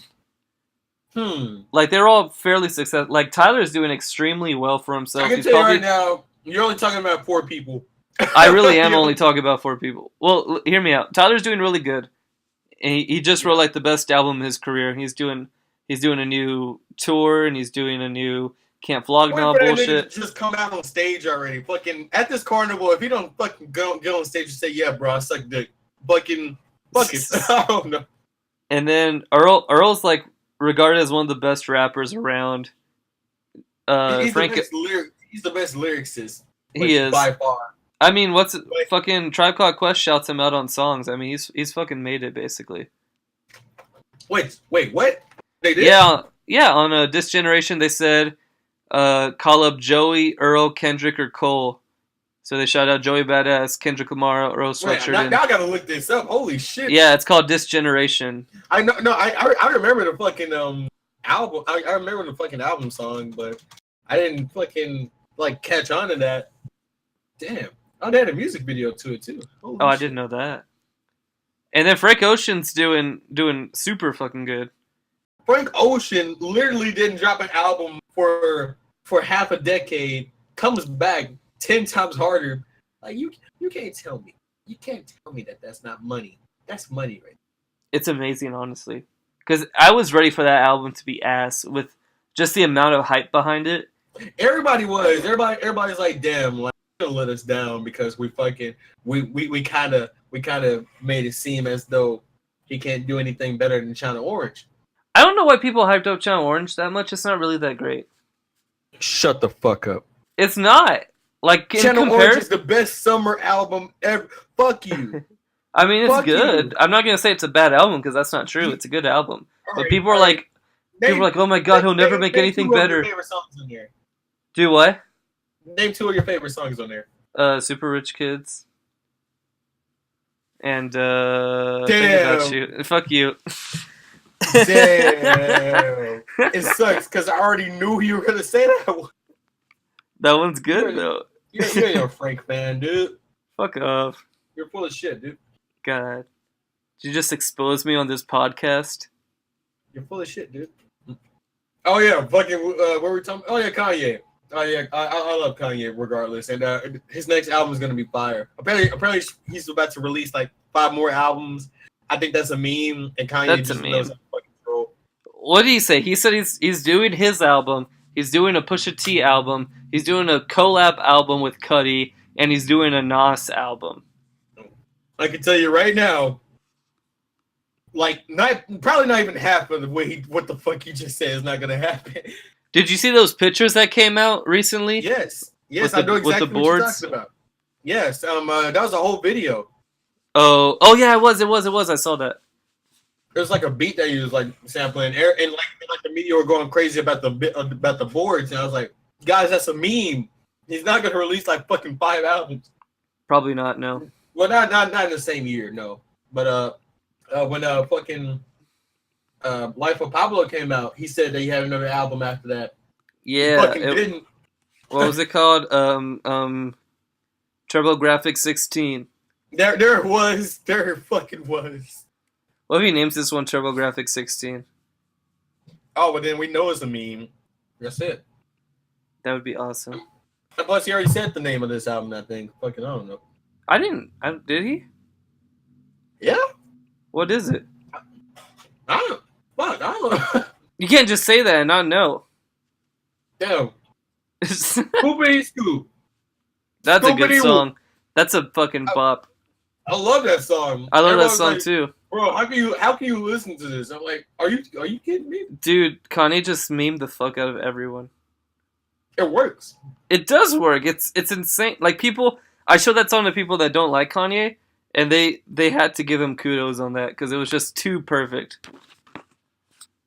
Speaker 2: Like they're all fairly successful. Like Tyler's doing extremely well for himself.
Speaker 1: I can tell you right now, you're only talking about 4 people.
Speaker 2: I really am only talking about 4 people. Well, hear me out. Tyler's doing really good. And he just wrote like the best album in his career. He's doing a new tour, and he's doing a new Can't Vlog Now bullshit.
Speaker 1: Just come out on stage already. Fucking at this carnival, if you don't fucking get on stage and say, "Yeah, bro, I suck dick," fucking I don't know.
Speaker 2: And then Earl's like regarded as one of the best rappers around.
Speaker 1: He's the best lyricist.
Speaker 2: He is
Speaker 1: by far.
Speaker 2: I mean, fucking Tribe Called Quest shouts him out on songs. I mean, he's fucking made it basically.
Speaker 1: Wait, what? They did?
Speaker 2: Yeah. On This Generation, they said, call up Joey, Earl, Kendrick, or Cole. So they shout out Joey Badass, Kendrick Lamar, Earl Sweatshirt.
Speaker 1: Now I gotta look this up. Holy shit!
Speaker 2: Yeah, it's called This Generation.
Speaker 1: I know. No, I remember the fucking album. I remember the fucking album song, but I didn't fucking like catch on to that. Damn. Oh, they had a music video to it too. Holy shit.
Speaker 2: I didn't know that. And then Frank Ocean's doing super fucking good.
Speaker 1: Frank Ocean literally didn't drop an album for half a decade. Comes back 10 times harder. Like you can't tell me. You can't tell me that that's not money. That's money, right?
Speaker 2: It's amazing, honestly. Because I was ready for that album to be ass with just the amount of hype behind it.
Speaker 1: Everybody was. Everybody's like, damn, like don't let us down because we fucking we kind of made it seem as though he can't do anything better than China Orange.
Speaker 2: I don't know why people hyped up Channel Orange that much. It's not really that great.
Speaker 1: Shut the fuck up.
Speaker 2: It's not. Like,
Speaker 1: Channel Orange is the best summer album ever. Fuck you.
Speaker 2: I mean, it's good. You. I'm not going to say it's a bad album because that's not true. It's a good album. But people are like, oh my god, he'll never make anything better.
Speaker 1: Name 2 of your favorite songs on there.
Speaker 2: Do what?
Speaker 1: Name 2 of your favorite songs on there.
Speaker 2: Super Rich Kids. And,
Speaker 1: Damn.
Speaker 2: Think About You. Fuck you.
Speaker 1: Damn. It sucks because I already knew you were going to say that one.
Speaker 2: That one's good, though.
Speaker 1: You're a Frank fan, dude.
Speaker 2: Fuck off.
Speaker 1: You're full of shit, dude.
Speaker 2: God. Did you just expose me on this podcast?
Speaker 1: You're full of shit, dude. Oh, yeah. Fucking, what were we talking about? Oh, yeah, Kanye. Oh, yeah. I love Kanye regardless. And his next album is going to be fire. Apparently, he's about to release like 5 more albums. I think that's a meme. And Kanye just knows how to fucking troll.
Speaker 2: What did he say? He said he's doing his album. He's doing a Pusha T album. He's doing a collab album with Cudi. And he's doing a Nas album.
Speaker 1: I can tell you right now, like, probably not even half of the way what the fuck you just said is not going to happen.
Speaker 2: Did you see those pictures that came out recently?
Speaker 1: Yes, I know exactly what you're talking about. Yes, that was a whole video.
Speaker 2: Oh yeah, it was. I saw that.
Speaker 1: It was like a beat that he was like sampling, and like the media were going crazy about the boards, and I was like, guys, that's a meme. He's not going to release like fucking 5 albums.
Speaker 2: Probably not. No.
Speaker 1: Well, not in the same year, no. But when fucking Life of Pablo came out, he said that he had another album after that.
Speaker 2: Yeah,
Speaker 1: he fucking didn't.
Speaker 2: What was it called? TurboGrafx 16.
Speaker 1: There fucking was.
Speaker 2: What if he names this one TurboGrafx 16?
Speaker 1: Oh, but then we know it's a meme. That's it.
Speaker 2: That would be awesome.
Speaker 1: And plus, he already said the name of this album. I think. Fucking, I don't know.
Speaker 2: I didn't. Did he?
Speaker 1: Yeah.
Speaker 2: What is it?
Speaker 1: I don't know.
Speaker 2: You can't just say that and not know.
Speaker 1: Damn. Scoopity Scoop.
Speaker 2: That's a good
Speaker 1: Scoopity
Speaker 2: song.
Speaker 1: Whoop.
Speaker 2: That's a fucking bop.
Speaker 1: I love that song.
Speaker 2: I love that
Speaker 1: Everyone's
Speaker 2: song
Speaker 1: like,
Speaker 2: too.
Speaker 1: bro, how can you listen to this? I'm like, are you kidding me?
Speaker 2: Dude, Kanye just memed the fuck out of everyone.
Speaker 1: It works.
Speaker 2: It does work. It's insane. Like people, I showed that song to people that don't like Kanye, and they had to give him kudos on that because it was just too perfect.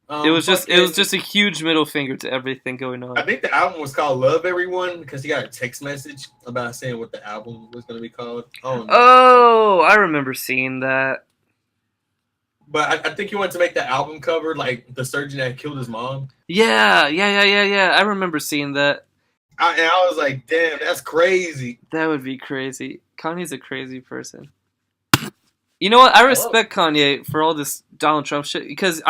Speaker 2: It was just a huge middle finger to everything going on.
Speaker 1: I think the album was called "Love Everyone" because he got a text message about saying what the album was going to be called.
Speaker 2: Oh, I remember seeing that.
Speaker 1: But I think he wanted to make the album cover like the surgeon that killed his mom.
Speaker 2: Yeah. I remember seeing that.
Speaker 1: And I was like, damn, that's crazy.
Speaker 2: That would be crazy. Kanye's a crazy person. You know what? I respect Kanye for all this Donald Trump shit because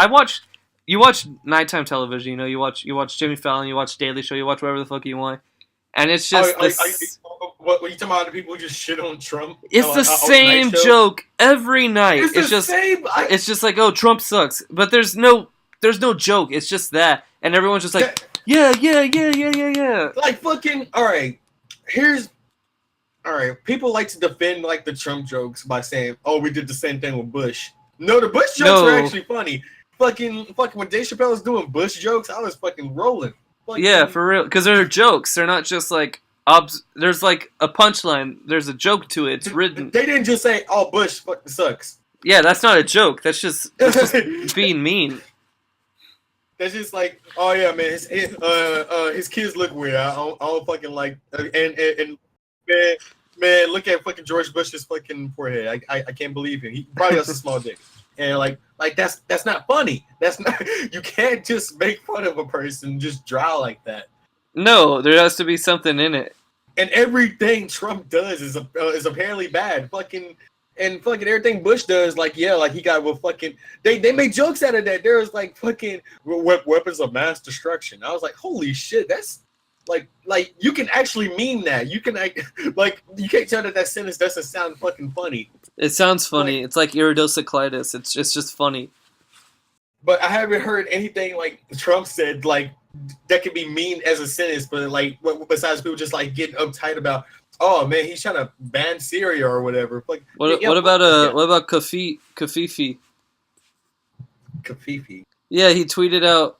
Speaker 2: you watch nighttime television. You know, you watch Jimmy Fallon, you watch Daily Show, you watch whatever the fuck you want, and it's just
Speaker 1: what are you talking about? The people who just shit on Trump?
Speaker 2: It's the same joke every night. It's just
Speaker 1: same.
Speaker 2: It's just like, oh, Trump sucks, but there's no joke. It's just that, and everyone's just like, yeah.
Speaker 1: Like fucking all right. All right. People like to defend like the Trump jokes by saying, "Oh, we did the same thing with Bush." No, the Bush jokes are actually funny. Fucking when Dave Chappelle was doing Bush jokes, I was fucking rolling.
Speaker 2: Yeah, for real, because they're jokes. They're not just like there's like a punchline. There's a joke to it. It's written.
Speaker 1: They didn't just say, "Oh, Bush fucking sucks."
Speaker 2: Yeah, that's not a joke. That's just being mean.
Speaker 1: That's just like, oh yeah, man, his kids look weird. I don't fucking like, and man, look at fucking George Bush's fucking forehead. I can't believe him. He probably has a small dick, and like that's not funny. That's not. You can't just make fun of a person just dry like that.
Speaker 2: No, there has to be something in it.
Speaker 1: And everything Trump does is apparently bad. Fucking everything Bush does, like he got with fucking. They made jokes out of that. There was like fucking weapons of mass destruction. I was like, holy shit, that's like you can actually mean that. You can like you can't tell that sentence doesn't sound fucking funny.
Speaker 2: It sounds funny. It's like iridocyclitis. It's just funny.
Speaker 1: But I haven't heard anything like Trump said like that could be mean as a sentence. But like besides people just like getting uptight about. Oh man, he's trying to ban Syria or whatever. Like,
Speaker 2: what about Kafifi?
Speaker 1: Kafifi.
Speaker 2: Yeah, he tweeted out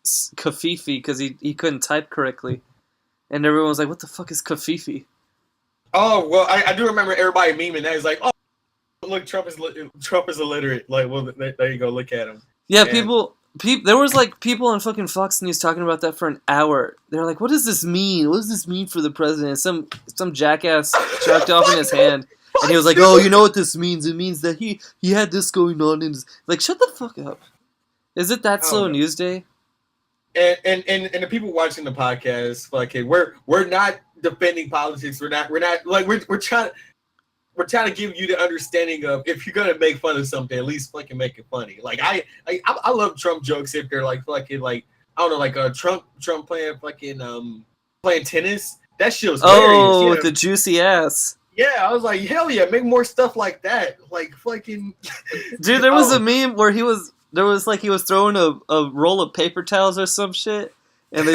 Speaker 2: Kafifi because he couldn't type correctly, and everyone was like, "What the fuck is Kafifi?"
Speaker 1: Oh well, I do remember everybody memeing that. He's like, "Oh, look, Trump is illiterate." Like, well, there you go. Look at him.
Speaker 2: Yeah, people. There was like people on fucking Fox News talking about that for an hour. They're like, "What does this mean? What does this mean for the president?" Some jackass jerked off in his hand, and he was like, "Oh, you know what this means? It means that he had this going on." And like, shut the fuck up. Is it that slow news day?
Speaker 1: And the people watching the podcast, like, hey, we're not defending politics. We're not like we're trying. We're trying to give you the understanding of if you're gonna make fun of something, at least fucking make it funny. Like I love Trump jokes if they're like fucking like I don't know like Trump playing fucking playing tennis. That shit was hilarious.
Speaker 2: Oh, with the juicy ass.
Speaker 1: Yeah, I was like, hell yeah, make more stuff like that. Like fucking.
Speaker 2: Dude, there was a meme where he was throwing a roll of paper towels or some shit. And he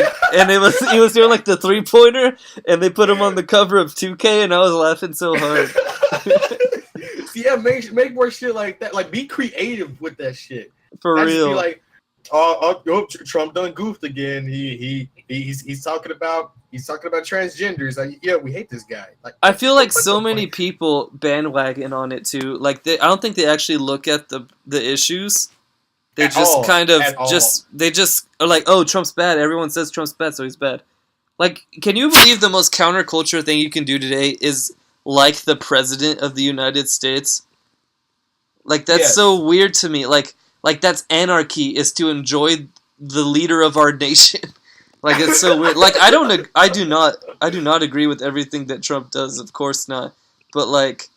Speaker 2: was doing like the 3-pointer, and they put him on the cover of 2K, and I was laughing so hard.
Speaker 1: Yeah, make more shit like that. Like, be creative with that shit.
Speaker 2: For real.
Speaker 1: Be like, Trump done goofed again. He's talking about transgenders. Like, yeah, we hate this guy. Like,
Speaker 2: I feel like so many people bandwagon on it too. Like, I don't think they actually look at the issues. They just they just are like, oh, Trump's bad. Everyone says Trump's bad, so he's bad. Like, can you believe the most counterculture thing you can do today is like the president of the United States? Like, that's so weird to me. Like that's anarchy, is to enjoy the leader of our nation. Like, it's so weird. Like, I do not agree with everything that Trump does. Of course not. But like,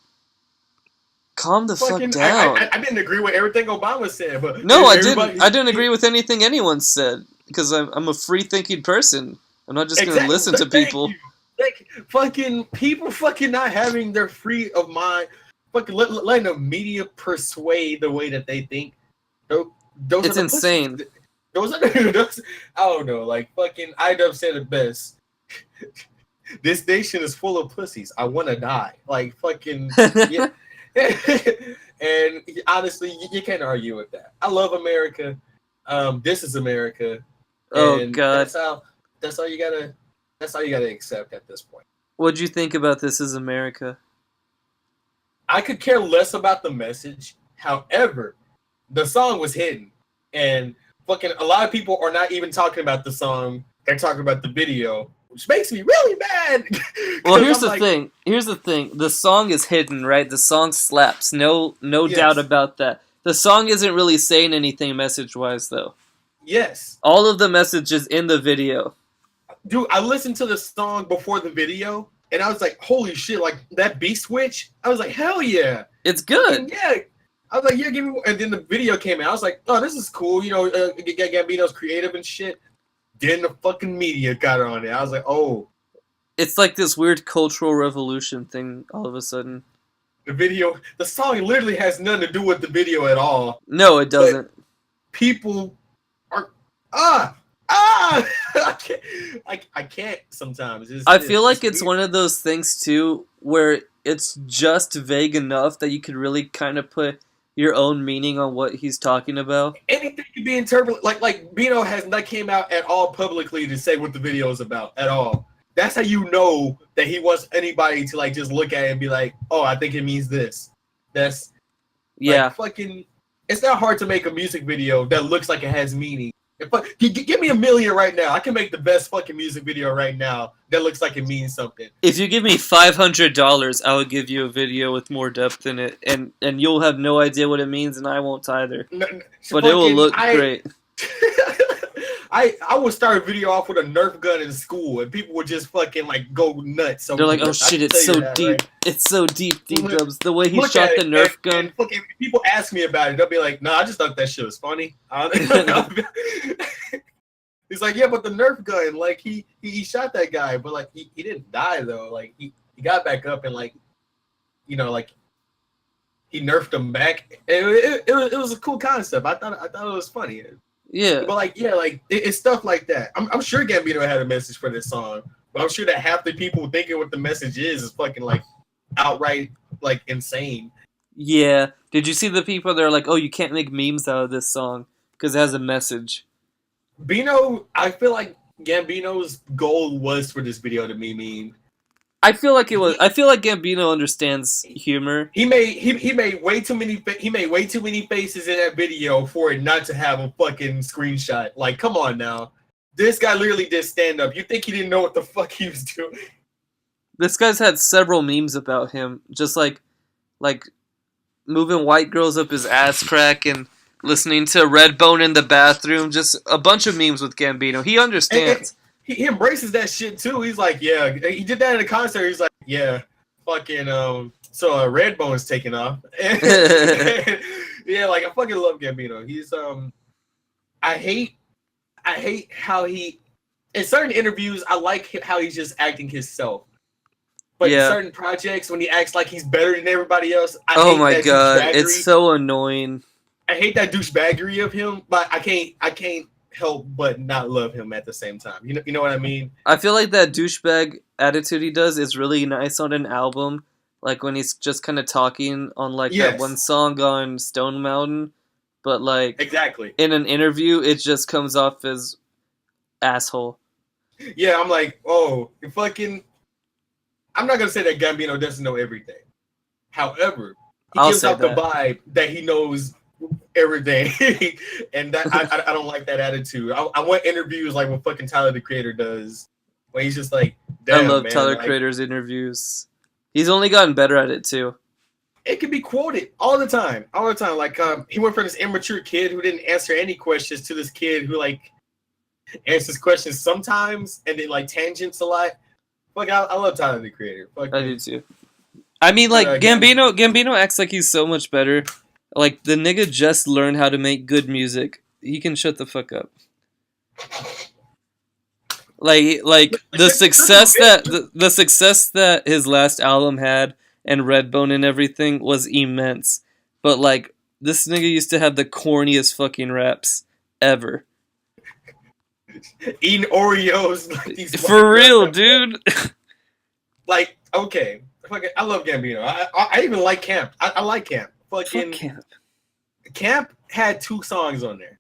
Speaker 2: calm the fuck down.
Speaker 1: I didn't agree with everything Obama said, but
Speaker 2: no, I didn't. I didn't agree with anything anyone said because I'm a free thinking person. I'm not just gonna listen to people.
Speaker 1: Like fucking people, fucking not having their free of mind, fucking letting the media persuade the way that they think. Those
Speaker 2: it's insane.
Speaker 1: Those I don't know. Like fucking, Idub said it best. This nation is full of pussies. I want to die. Like fucking yeah. And honestly, you can't argue with that. I love America. This is America,
Speaker 2: Oh
Speaker 1: and
Speaker 2: God,
Speaker 1: that's all you gotta accept at this point.
Speaker 2: what'd you think about This Is America?
Speaker 1: I could care less about the message. However, the song was hidden, and fucking a lot of people are not even talking about the song. They're talking about the video, which makes me really mad.
Speaker 2: Well, here's the thing. Here's the thing. The song is hidden, right? The song slaps. No
Speaker 1: Yes.
Speaker 2: doubt about that. The song isn't really saying anything message-wise, though.
Speaker 1: Yes,
Speaker 2: All of the message is in the video.
Speaker 1: dude. I listened to the song before the video, and I was like, "Holy shit!" Like that beat switch. I was like, "Hell yeah!"
Speaker 2: It's good.
Speaker 1: Yeah. I was like, "Yeah, give me." And then the video came out. I was like, "Oh, this is cool." You know, Gambino's creative and shit. Then the fucking media got on it. I was like, "Oh."
Speaker 2: It's like this weird cultural revolution thing all of a sudden.
Speaker 1: The song literally has nothing to do with the video at all.
Speaker 2: No, it doesn't.
Speaker 1: People are I can't sometimes.
Speaker 2: I feel like it's one of those things too where it's just vague enough that you could really kind of put your own meaning on what he's talking about.
Speaker 1: Anything can be interpreted. Like Bino has not came out at all publicly to say what the video is about at all. That's how you know that he wants anybody to like just look at it and be like, "Oh, I think it means this." That's
Speaker 2: Yeah.
Speaker 1: fucking. It's not hard to make a music video that looks like it has meaning. Give me $1 million right now. I can make the best fucking music video right now that looks like it means something.
Speaker 2: If you give me $500, I would give you a video with more depth in it, and you'll have no idea what it means, and I won't either. But it will look great.
Speaker 1: I would start a video off with a Nerf gun in school, and people would just fucking like go nuts. So
Speaker 2: they're like, "Oh shit, it's so deep! Right? It's so deep, D-Dubs." The way he shot the Nerf gun.
Speaker 1: And people ask me about it, they'll be like, "No, I just thought that shit was funny." He's like, "Yeah, but the Nerf gun, like he shot that guy, but like he didn't die though. Like he got back up and like, you know, like he nerfed him back. It was a cool concept. I thought it was funny."
Speaker 2: Yeah,
Speaker 1: but like, yeah, like it's stuff like that. I'm sure Gambino had a message for this song, but I'm sure that half the people thinking what the message is fucking like outright like insane.
Speaker 2: Yeah. Did you see the people that are like, "Oh, you can't make memes out of this song because it has a message"?
Speaker 1: Bino, I feel like Gambino's goal was for this video to be mean.
Speaker 2: I feel like it was. I feel like Gambino understands humor.
Speaker 1: He made way too many faces in that video for it not to have a fucking screenshot. Like, come on now, this guy literally did stand up. You think he didn't know what the fuck he was doing?
Speaker 2: This guy's had several memes about him, just like moving white girls up his ass crack and listening to Redbone in the bathroom. Just a bunch of memes with Gambino. He understands.
Speaker 1: He embraces that shit too. He's like, yeah, he did that in a concert. He's like, yeah, fucking, so Redbone's taking off. Yeah, like I fucking love Gambino. He's, I hate how he, in certain interviews, I like how he's just acting himself. But in certain projects, when he acts like he's better than everybody else, I hate
Speaker 2: my god, it's so annoying.
Speaker 1: I hate that douchebaggery of him, but I can't help but not love him at the same time. You know what I mean?
Speaker 2: I feel like that douchebag attitude he does is really nice on an album, like when he's just kind of talking on like that one song on Stone Mountain, but like
Speaker 1: exactly
Speaker 2: in an interview, it just comes off as asshole.
Speaker 1: Yeah, I'm like, oh, fucking. I'm not gonna say that Gambino doesn't know everything. However, he gives out the vibe that he knows everything, and that I don't like that attitude. I want interviews like what fucking Tyler the Creator does, where he's just like, damn,
Speaker 2: I love
Speaker 1: man,
Speaker 2: Tyler Creator's interviews. He's only gotten better at it too.
Speaker 1: It can be quoted all the time. Like he went from this immature kid who didn't answer any questions to this kid who like answers questions sometimes and then like tangents a lot. Like I love Tyler the Creator.
Speaker 2: I do too. I mean, like Gambino acts like he's so much better. Like the nigga just learned how to make good music. He can shut the fuck up. Like the success that his last album had and Redbone and everything was immense. But like this nigga used to have the corniest fucking raps ever.
Speaker 1: Eating Oreos like these.
Speaker 2: For real, dude.
Speaker 1: Like, okay, I love Gambino. I even like Camp. I like Camp. Fucking
Speaker 2: Camp.
Speaker 1: Camp had 2 songs on there.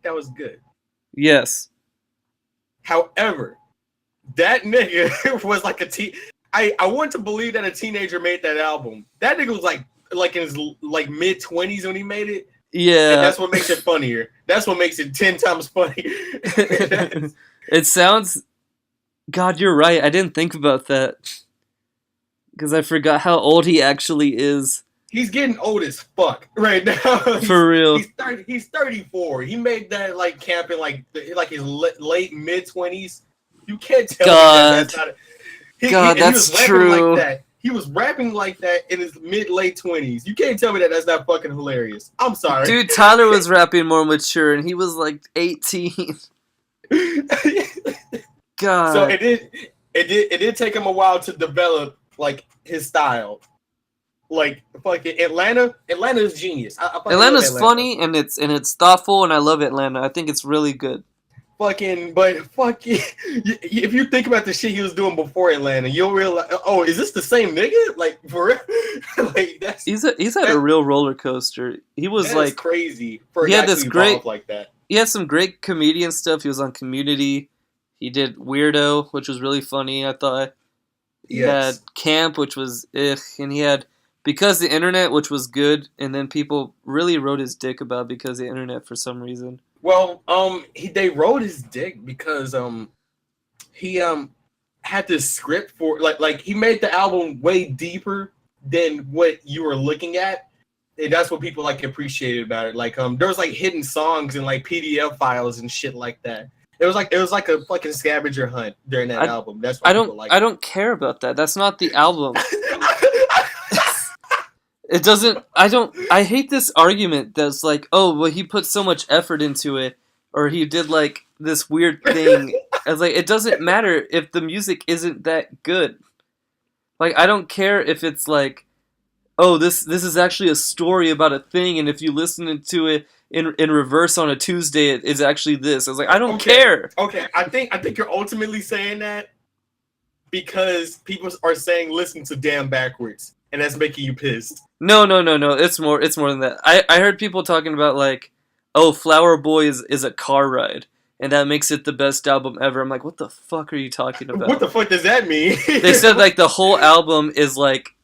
Speaker 1: That was good.
Speaker 2: Yes.
Speaker 1: However, that nigga was like I want to believe that a teenager made that album. That nigga was like in his like mid-20s when he made it.
Speaker 2: Yeah.
Speaker 1: And that's what makes it funnier. That's what makes it 10 times funnier.
Speaker 2: It sounds... God, you're right. I didn't think about that. Because I forgot how old he actually is.
Speaker 1: He's getting old as fuck right now.
Speaker 2: For real.
Speaker 1: He's 34. He made that like Camp in like his late mid-20s. You can't tell me that's not...
Speaker 2: That's true.
Speaker 1: Like that. He was rapping like that in his mid-late 20s. You can't tell me that that's not fucking hilarious. I'm sorry.
Speaker 2: Dude, Tyler was rapping more mature, and he was like 18. God.
Speaker 1: So it did take him a while to develop like his style. Like fucking Atlanta is genius.
Speaker 2: Atlanta's funny and it's thoughtful, and I love Atlanta. I think it's really good.
Speaker 1: If you think about the shit he was doing before Atlanta, you'll realize, oh, is this the same nigga? Like for real? Like
Speaker 2: he's had a real roller coaster. He was like
Speaker 1: crazy for
Speaker 2: he had this great
Speaker 1: like that.
Speaker 2: He had some great comedian stuff. He was on Community. He did Weirdo, which was really funny, I thought. He had Camp, which was and he had Because the Internet, which was good, and then people really wrote his dick about Because the Internet for some reason.
Speaker 1: Well, they wrote his dick because he had this script for like he made the album way deeper than what you were looking at, and that's what people like appreciated about it. Like there was like hidden songs and like PDF files and shit like that. It was like a fucking scavenger hunt during that album. That's what people like.
Speaker 2: I don't care about that. That's not the album. It doesn't. I hate this argument that's like, oh, well, he put so much effort into it, or he did like this weird thing. It's like, it doesn't matter if the music isn't that good. Like, I don't care if it's like, oh, this is actually a story about a thing, and if you listen to it in reverse on a Tuesday, it's actually this. I was like, I don't care. Okay,
Speaker 1: I think you're ultimately saying that because people are saying listen to Damn backwards, and that's making you pissed.
Speaker 2: No. It's more than that. I heard people talking about like, oh, Flower Boy is a car ride, and that makes it the best album ever. I'm like, what the fuck are you talking about?
Speaker 1: What the fuck does that mean?
Speaker 2: They said like the whole album is like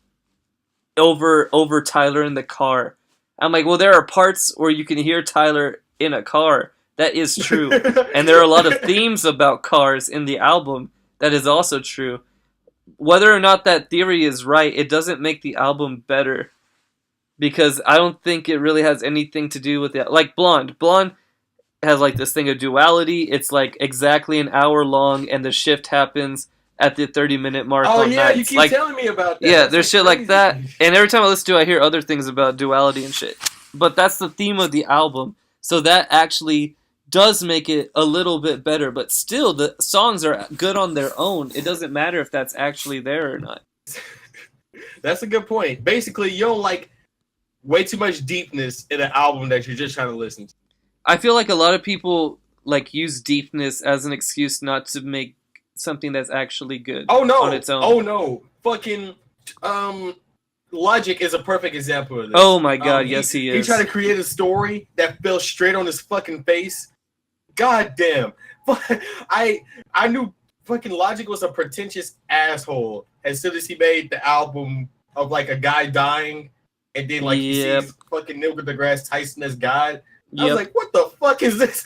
Speaker 2: over Tyler in the car. I'm like, well, there are parts where you can hear Tyler in a car. That is true. And there are a lot of themes about cars in the album. That is also true. Whether or not that theory is right, it doesn't make the album better. Because I don't think it really has anything to do with it. Like Blonde. Blonde has like this thing of duality. It's like exactly an hour long, and the shift happens at the 30-minute mark.
Speaker 1: Oh,
Speaker 2: on
Speaker 1: yeah,
Speaker 2: nights.
Speaker 1: you keep
Speaker 2: like,
Speaker 1: telling me about that.
Speaker 2: Yeah,
Speaker 1: That's
Speaker 2: there's shit
Speaker 1: crazy.
Speaker 2: like that. And every time I listen to it, I hear other things about duality and shit. But that's the theme of the album. So that actually does make it a little bit better. But still, the songs are good on their own. It doesn't matter if that's actually there or not.
Speaker 1: That's a good point. Basically, you don't like way too much deepness in an album that you're just trying to listen to.
Speaker 2: I feel like a lot of people like use deepness as an excuse not to make something that's actually good.
Speaker 1: Oh no!
Speaker 2: On its own.
Speaker 1: Oh no! Fucking Logic is a perfect example of this.
Speaker 2: Oh my god! Yes, he is.
Speaker 1: He tried to create a story that fell straight on his fucking face. God damn! I knew fucking Logic was a pretentious asshole as soon as he made the album of like a guy dying, and then like he sees fucking Neil deGrasse Tyson as God. I was like, what the fuck is this?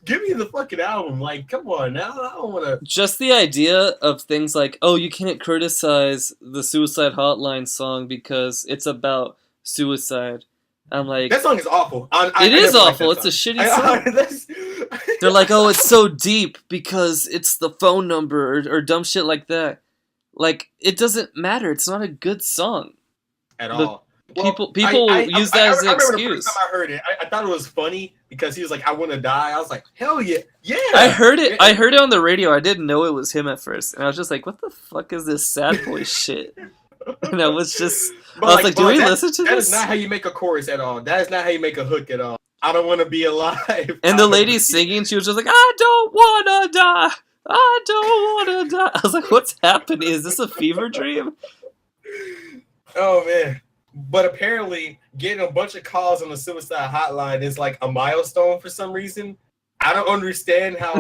Speaker 1: Give me the fucking album. Like, come on now. I don't want to.
Speaker 2: Just the idea of things like, oh, you can't criticize the Suicide Hotline song because it's about suicide. I'm like...
Speaker 1: That song is awful.
Speaker 2: It is awful. It's a shitty song. They're like, oh, it's so deep because it's the phone number or dumb shit like that. Like, it doesn't matter. It's not a good song.
Speaker 1: At all.
Speaker 2: People use that as an excuse.
Speaker 1: The first time I heard it, I thought it was funny because he was like, "I want to die." I was like, "Hell yeah, yeah!"
Speaker 2: I heard it on the radio. I didn't know it was him at first, and I was just like, "What the fuck is this sad boy shit?" And I was just, do we listen to this?
Speaker 1: That is not how you make a chorus at all. That is not how you make a hook at all. I don't want to be alive.
Speaker 2: And the lady singing, she was just like, I don't wanna die. I don't wanna die. I was like, what's happening? Is this a fever dream?
Speaker 1: Oh man. But apparently getting a bunch of calls on the suicide hotline is like a milestone for some reason. I don't understand how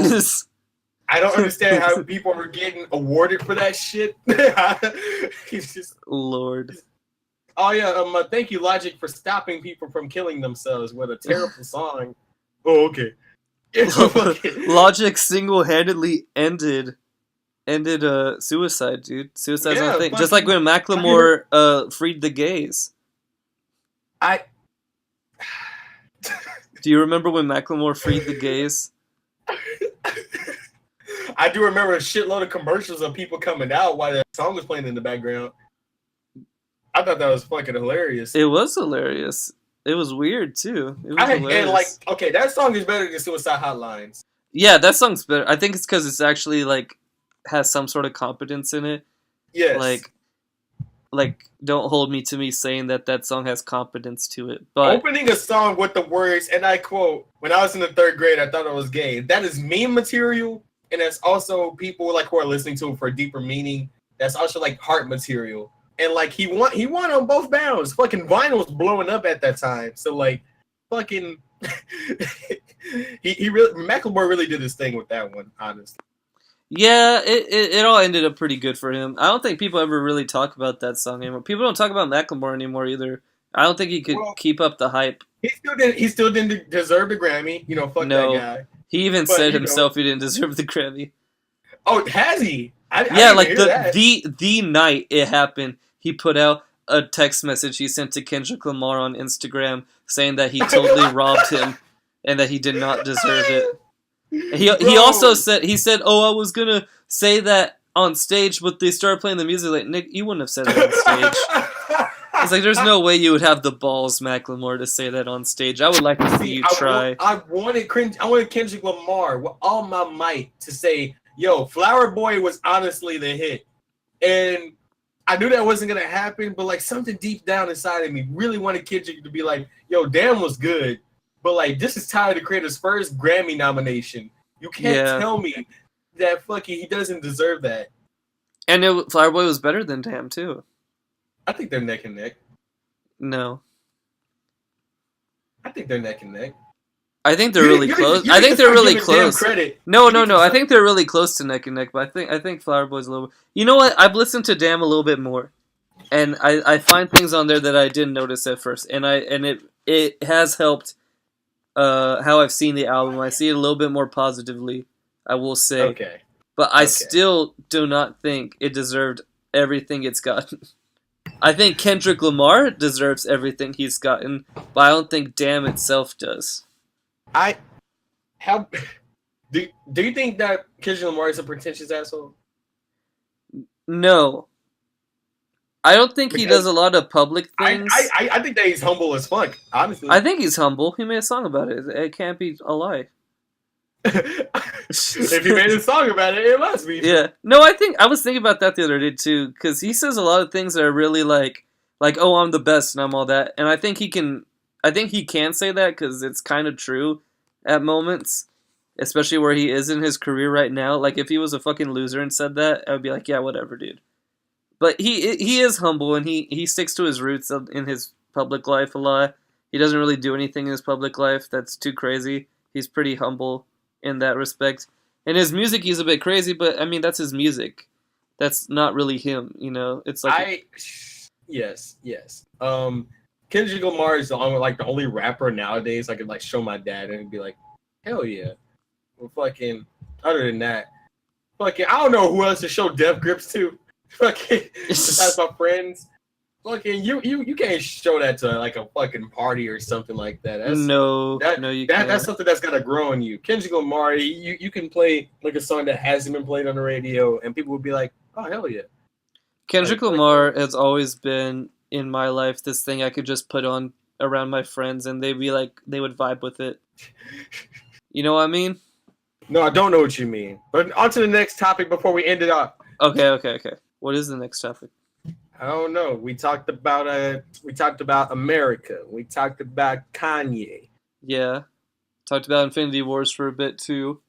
Speaker 1: people are getting awarded for that shit. He's just
Speaker 2: Lord.
Speaker 1: Oh yeah, thank you, Logic, for stopping people from killing themselves with a terrible song. Oh, okay.
Speaker 2: Logic single-handedly ended suicide, dude. Suicide's not a thing. Just like when Macklemore freed the gays. Do you remember when Macklemore freed the gays?
Speaker 1: I do remember a shitload of commercials of people coming out while that song was playing in the background. I thought that was fucking hilarious.
Speaker 2: It was hilarious. It was weird too. It was hilarious.
Speaker 1: And okay, that song is better than Suicide Hotlines.
Speaker 2: Yeah, that song's better. I think it's because it's actually like has some sort of competence in it.
Speaker 1: Yes.
Speaker 2: Like don't hold me to me saying that song has competence to it. But
Speaker 1: opening a song with the words, and I quote, "When I was in the 3rd grade, I thought it was gay." That is meme material, and that's also people like who are listening to it for a deeper meaning. That's also like heart material. And like he won on both bounds. Fucking vinyl was blowing up at that time. So like, fucking, Macklemore really did his thing with that one. Honestly.
Speaker 2: Yeah, it all ended up pretty good for him. I don't think people ever really talk about that song anymore. People don't talk about Macklemore anymore either. I don't think he could keep up the hype.
Speaker 1: He still didn't deserve the Grammy. You know, fuck that guy.
Speaker 2: He even said himself he didn't deserve the Grammy.
Speaker 1: Oh, has he?
Speaker 2: Yeah, like the night it happened, he put out a text message he sent to Kendrick Lamar on Instagram saying that he totally robbed him and that he did not deserve it. He also said, "Oh, I was gonna say that on stage, but they started playing the music." Like, Nick, you wouldn't have said that on stage. It's like there's no way you would have the balls, Macklemore, to say that on stage. I would like to see you try.
Speaker 1: I wanted Kendrick Lamar with all my might to say, "Yo, Flower Boy was honestly the hit," and I knew that wasn't gonna happen. But like something deep down inside of me really wanted Kendrick to be like, "Yo, Damn was good." But like, this is Tyler the Creator's first Grammy nomination. You can't tell me that fucking he doesn't deserve that.
Speaker 2: And Flower Boy was better than Damn too.
Speaker 1: I think they're neck and neck.
Speaker 2: No.
Speaker 1: I think they're neck and neck.
Speaker 2: I think they're really close. I think they're really close. No. I think they're really close to neck and neck. But I think Flower Boy's a little. You know what? I've listened to Damn a little bit more, and I find things on there that I didn't notice at first, and it has helped. How I've seen the album. I see it a little bit more positively, I will say.
Speaker 1: Okay.
Speaker 2: But I still do not think it deserved everything it's gotten. I think Kendrick Lamar deserves everything he's gotten, but I don't think Damn itself does.
Speaker 1: Do you think that Kendrick Lamar is a pretentious asshole?
Speaker 2: No. I don't think he does a lot of public things.
Speaker 1: I think that he's humble as fuck, honestly.
Speaker 2: I think he's humble. He made a song about it. It can't be a lie.
Speaker 1: If he made a song about it, it must be.
Speaker 2: Yeah. No, I was thinking about that the other day too, because he says a lot of things that are really like, oh, I'm the best and I'm all that. And I think he can say that because it's kind of true at moments, especially where he is in his career right now. Like if he was a fucking loser and said that, I would be like, yeah, whatever, dude. But he is humble, and he sticks to his roots in his public life a lot. He doesn't really do anything in his public life that's too crazy. He's pretty humble in that respect. In his music, he's a bit crazy, but I mean, that's his music. That's not really him, you know? It's like...
Speaker 1: Yes. Kendrick Lamar is the only rapper nowadays I could like show my dad and be like, hell yeah. Well, fucking, other than that, fucking, I don't know who else to show Death Grips to. Fucking, besides my friends. Fucking, you can't show that to like a fucking party or something like that. You can't. That's something that's gotta grow on you. Kendrick Lamar, you can play like a song that hasn't been played on the radio, and people would be like, "Oh hell yeah!"
Speaker 2: Kendrick Lamar has always been in my life this thing I could just put on around my friends, and they'd be like, they would vibe with it. You know what I mean?
Speaker 1: No, I don't know what you mean. But on to the next topic before we end it up.
Speaker 2: Okay. What is the next topic?
Speaker 1: I don't know. We talked about America. We talked about Kanye.
Speaker 2: Yeah, talked about Infinity Wars for a bit too.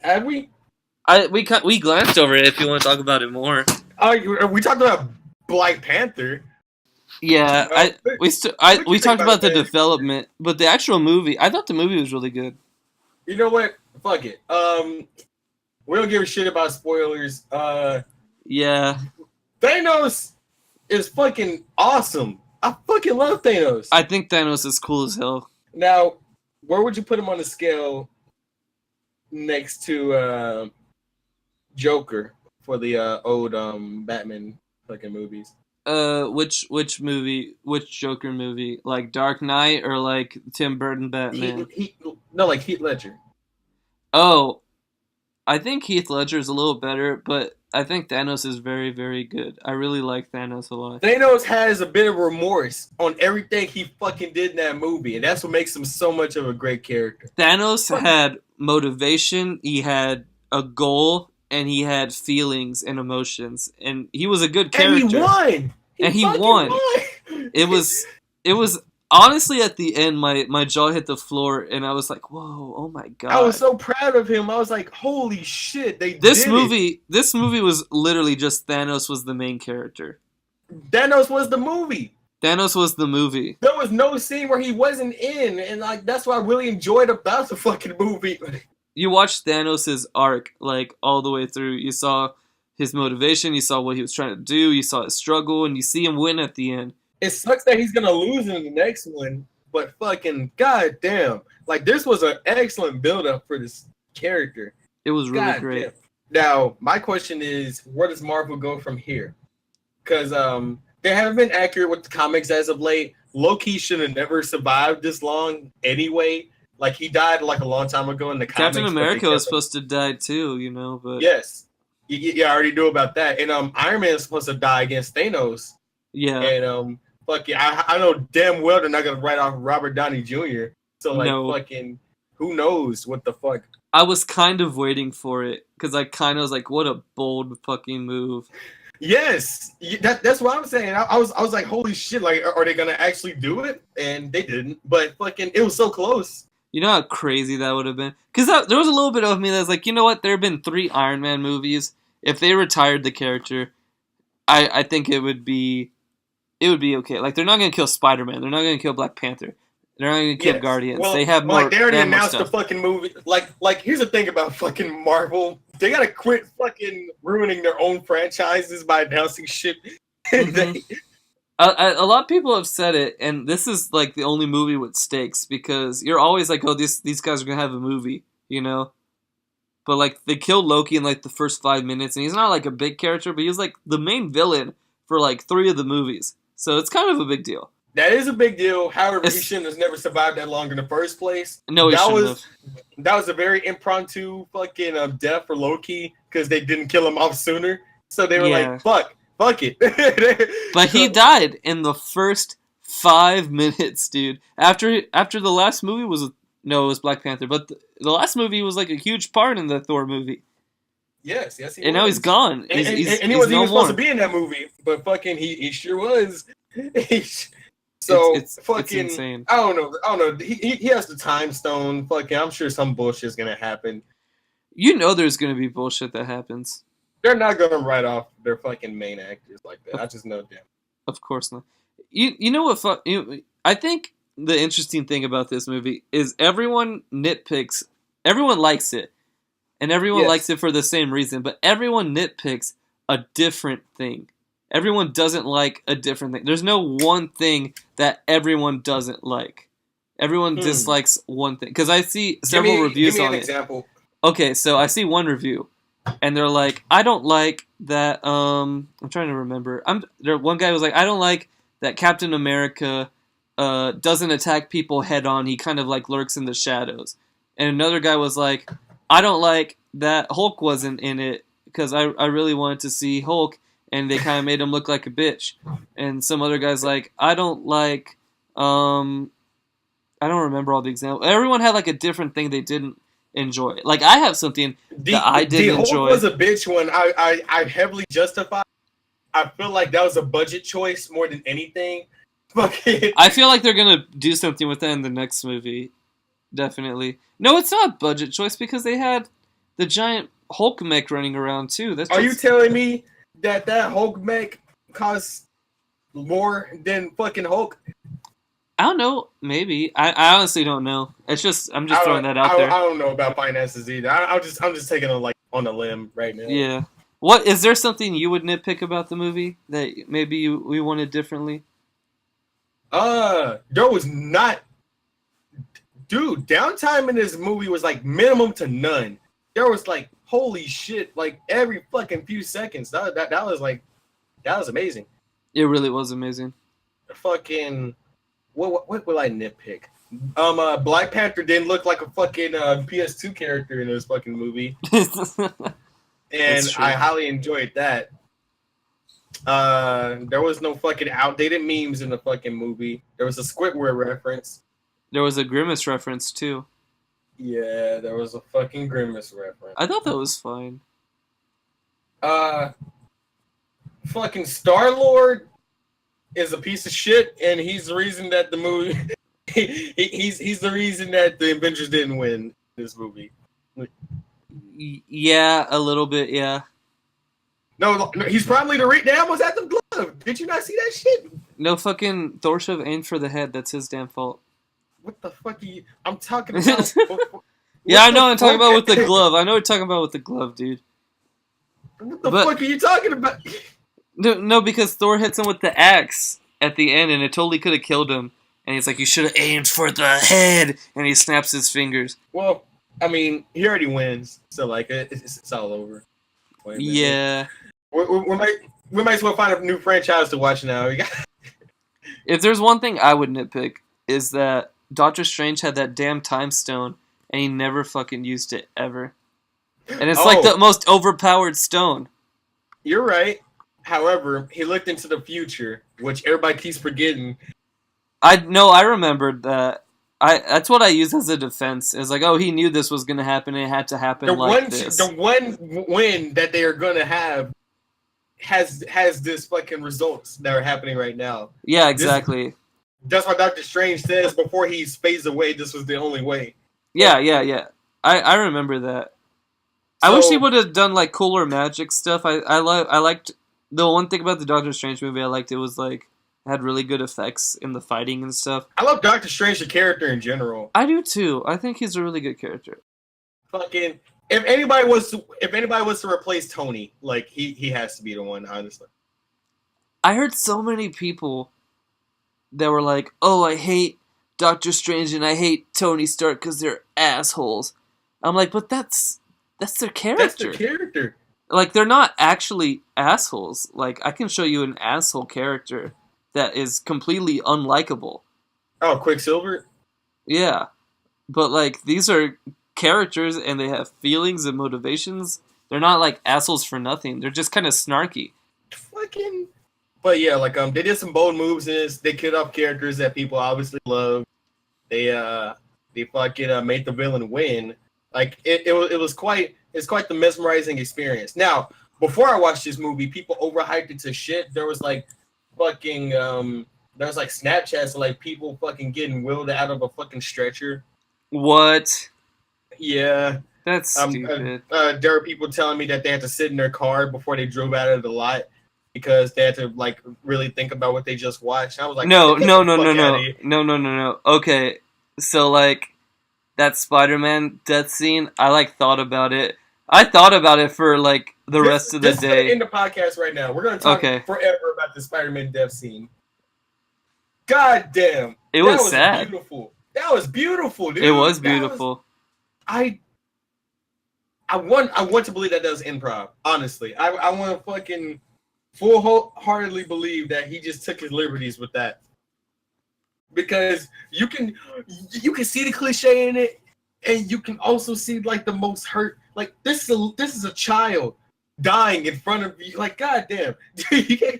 Speaker 1: Have we?
Speaker 2: We glanced over it. If you want to talk about it more.
Speaker 1: We talked about Black Panther.
Speaker 2: Yeah,
Speaker 1: What you
Speaker 2: we
Speaker 1: think
Speaker 2: talked
Speaker 1: about
Speaker 2: about
Speaker 1: it,
Speaker 2: the
Speaker 1: man?
Speaker 2: development, but the actual movie, I thought the movie was really good.
Speaker 1: You know what? Fuck it. We don't give a shit about spoilers.
Speaker 2: Yeah,
Speaker 1: Thanos is fucking awesome. I fucking love Thanos.
Speaker 2: I think Thanos is cool as hell.
Speaker 1: Now, where would you put him on the scale next to Joker for the old Batman fucking movies?
Speaker 2: Which movie? Which Joker movie? Like Dark Knight or like Tim Burton Batman?
Speaker 1: No, like Heath Ledger.
Speaker 2: Oh, I think Heath Ledger is a little better, but I think Thanos is very, very good. I really like Thanos a lot.
Speaker 1: Thanos has a bit of remorse on everything he fucking did in that movie, and that's what makes him so much of a great character.
Speaker 2: Thanos had motivation, he had a goal, and he had feelings and emotions, and he was a good character.
Speaker 1: And he won.
Speaker 2: He won. It was honestly at the end, my jaw hit the floor, and I was like, "Whoa, oh my god!"
Speaker 1: I was so proud of him. I was like, "Holy shit,
Speaker 2: This movie was literally just Thanos was the main character.
Speaker 1: Thanos was the movie.
Speaker 2: Thanos was the movie.
Speaker 1: There was no scene where he wasn't in, and like that's what I really enjoyed about the fucking movie.
Speaker 2: You watched Thanos' arc like all the way through. You saw his motivation, you saw what he was trying to do, you saw his struggle, and you see him win at the end.
Speaker 1: It sucks that he's gonna lose in the next one, but fucking goddamn, like this was an excellent build up for this character.
Speaker 2: It was really great.
Speaker 1: Damn. Now, my question is, where does Marvel go from here? Because they haven't been accurate with the comics as of late. Loki should have never survived this long anyway. Like he died like a long time ago in the comics.
Speaker 2: Captain America was supposed to die too, you know, but
Speaker 1: yes, yeah, I already knew about that. And Iron Man is supposed to die against Thanos.
Speaker 2: Yeah.
Speaker 1: And fuck yeah, I know damn well they're not gonna write off Robert Downey Jr. So like fucking who knows what the fuck.
Speaker 2: I was kind of waiting for it because I kind of was like, what a bold fucking move.
Speaker 1: Yes, that's what I'm saying. I was like, holy shit! Like, are they gonna actually do it? And they didn't. But fucking, it was so close.
Speaker 2: You know how crazy that would have been? Because there was a little bit of me that's like, you know what? There have been 3 Iron Man movies. If they retired the character, I think it would be okay. Like they're not gonna kill Spider-Man. They're not gonna kill Black Panther. They're not gonna kill Guardians.
Speaker 1: Well,
Speaker 2: they have more.
Speaker 1: Like they already announced
Speaker 2: the
Speaker 1: fucking movie. Like here's the thing about fucking Marvel. They gotta quit fucking ruining their own franchises by announcing shit.
Speaker 2: Mm-hmm. A lot of people have said it, and this is like the only movie with stakes because you're always like, oh, these guys are gonna have a movie, you know. But like they killed Loki in like the first 5 minutes, and he's not like a big character, but he's like the main villain for like 3 of the movies, so it's kind of a big deal.
Speaker 1: That is a big deal. However, he shouldn't have never survived that long in the first place.
Speaker 2: No, he shouldn't have.
Speaker 1: That was a very impromptu fucking death for Loki because they didn't kill him off sooner. So they were like, fuck it.
Speaker 2: But he died in the first 5 minutes, dude. After the last movie was it was Black Panther, but the last movie was like a huge part in the Thor movie.
Speaker 1: Yes,
Speaker 2: and now he's gone.
Speaker 1: And he wasn't even supposed to be in that movie, but fucking he sure was. So
Speaker 2: it's
Speaker 1: fucking
Speaker 2: insane.
Speaker 1: I don't know. He has the time stone. Fucking, I'm sure some bullshit's gonna happen.
Speaker 2: You know, there's gonna be bullshit that happens.
Speaker 1: They're not gonna write off their fucking main actors like that. I just know them.
Speaker 2: Of course not. You know what? I think the interesting thing about this movie is everyone nitpicks. Everyone likes it, and everyone likes it for the same reason. But everyone nitpicks a different thing. Everyone doesn't like a different thing. There's no one thing that everyone doesn't like. Everyone dislikes one thing. Because I see several reviews on it. Give me an
Speaker 1: example.
Speaker 2: Okay, so I see one review, and they're like, I don't like that, I'm trying to remember. One guy was like, I don't like that Captain America doesn't attack people head on. He kind of like lurks in the shadows. And another guy was like, I don't like that Hulk wasn't in it because I really wanted to see Hulk, and they kind of made him look like a bitch. And some other guy's like, I don't like, I don't remember all the examples. Everyone had like a different thing they didn't enjoy. Like I have something that I didn't enjoy.
Speaker 1: The Hulk was a bitch when I heavily justified. I feel like that was a budget choice more than anything.
Speaker 2: I feel like they're gonna do something with that in the next movie. definitely. No, it's not a budget choice because they had the giant Hulk mech running around too. That's
Speaker 1: Are you
Speaker 2: just
Speaker 1: telling me that Hulk mech costs more than fucking Hulk?
Speaker 2: I don't know. Maybe I honestly don't know. It's just I'm just throwing that out there.
Speaker 1: I don't know about finances either. I'm just taking it like on a limb right now.
Speaker 2: Yeah. What is there something you would nitpick about the movie that maybe we wanted differently?
Speaker 1: There was not, dude. Downtime in this movie was like minimum to none. There was like holy shit, like every fucking few seconds. That was like that was amazing.
Speaker 2: It really was amazing.
Speaker 1: Fucking what will I nitpick? Black Panther didn't look like a fucking PS2 character in this fucking movie, and I highly enjoyed that. There was no fucking outdated memes in the fucking movie. There was a Squidward reference.
Speaker 2: There was a Grimace reference too.
Speaker 1: Yeah, there was a fucking Grimace reference.
Speaker 2: I thought that was fine.
Speaker 1: Fucking Star-Lord is a piece of shit, and he's the reason that the movie. he's the reason that the Avengers didn't win this movie.
Speaker 2: Yeah, a little bit. Yeah.
Speaker 1: No, he's probably the reason. They almost had the glove. Did you not see that shit?
Speaker 2: No, fucking Thor should have aimed for the head. That's his damn fault.
Speaker 1: What the fuck are you? I'm talking about.
Speaker 2: Yeah, I know. I'm talking about with the glove. I know what you're talking about with the glove, dude.
Speaker 1: What the fuck are you talking about?
Speaker 2: No, because Thor hits him with the axe at the end, and it totally could have killed him. And he's like, "You should have aimed for the head," and he snaps his fingers.
Speaker 1: Well, I mean, he already wins, so like it's all over.
Speaker 2: Yeah.
Speaker 1: We might as well find a new franchise to watch now.
Speaker 2: If there's one thing I would nitpick is that Doctor Strange had that damn time stone, and he never fucking used it ever. And it's like the most overpowered stone.
Speaker 1: You're right. However, he looked into the future, which everybody keeps forgetting.
Speaker 2: I remembered that. That's what I use as a defense. It's like, oh, he knew this was going to happen, and it had to happen this.
Speaker 1: The one win that they are going to have has this fucking results that are happening right now.
Speaker 2: Yeah, exactly.
Speaker 1: That's why Doctor Strange says before he fades away, this was the only way.
Speaker 2: Yeah. I remember that. So, I wish he would have done like cooler magic stuff. I liked the one thing about the Doctor Strange movie. I liked it was like it had really good effects in the fighting and stuff.
Speaker 1: I love Doctor Strange, the character in general.
Speaker 2: I do too. I think he's a really good character.
Speaker 1: Fucking if anybody was to replace Tony, like he has to be the one, honestly.
Speaker 2: I heard so many people that were like, "Oh, I hate Doctor Strange and I hate Tony Stark because they're assholes." I'm like, but that's their character.
Speaker 1: That's their character.
Speaker 2: Like, they're not actually assholes. Like, I can show you an asshole character that is completely unlikable.
Speaker 1: Oh, Quicksilver?
Speaker 2: Yeah. But, like, these are characters and they have feelings and motivations. They're not, like, assholes for nothing. They're just kind of snarky.
Speaker 1: Fucking... But, yeah, like, they did some bold moves in this. They killed off characters that people obviously love. They fucking made the villain win. Like it's quite the mesmerizing experience. Now, before I watched this movie, people overhyped it to shit. There was like fucking there was like Snapchats of like people fucking getting wheeled out of a fucking stretcher.
Speaker 2: What?
Speaker 1: Yeah.
Speaker 2: That's stupid.
Speaker 1: There are people telling me that they had to sit in their car before they drove out of the lot because they had to like really think about what they just watched. I was like, no.
Speaker 2: Okay, so like. That Spider-Man death scene, I like thought about it. I thought about it for like the rest of the day.
Speaker 1: In the podcast right now, we're gonna talk forever about the Spider-Man death scene. God damn,
Speaker 2: it was sad.
Speaker 1: Beautiful. That was beautiful, dude.
Speaker 2: It was beautiful.
Speaker 1: I want to believe that was improv. Honestly, I want to fucking full-heartedly believe that he just took his liberties with that. Because you can see the cliche in it, and you can also see like the most hurt. Like this is a child dying in front of you. Like goddamn.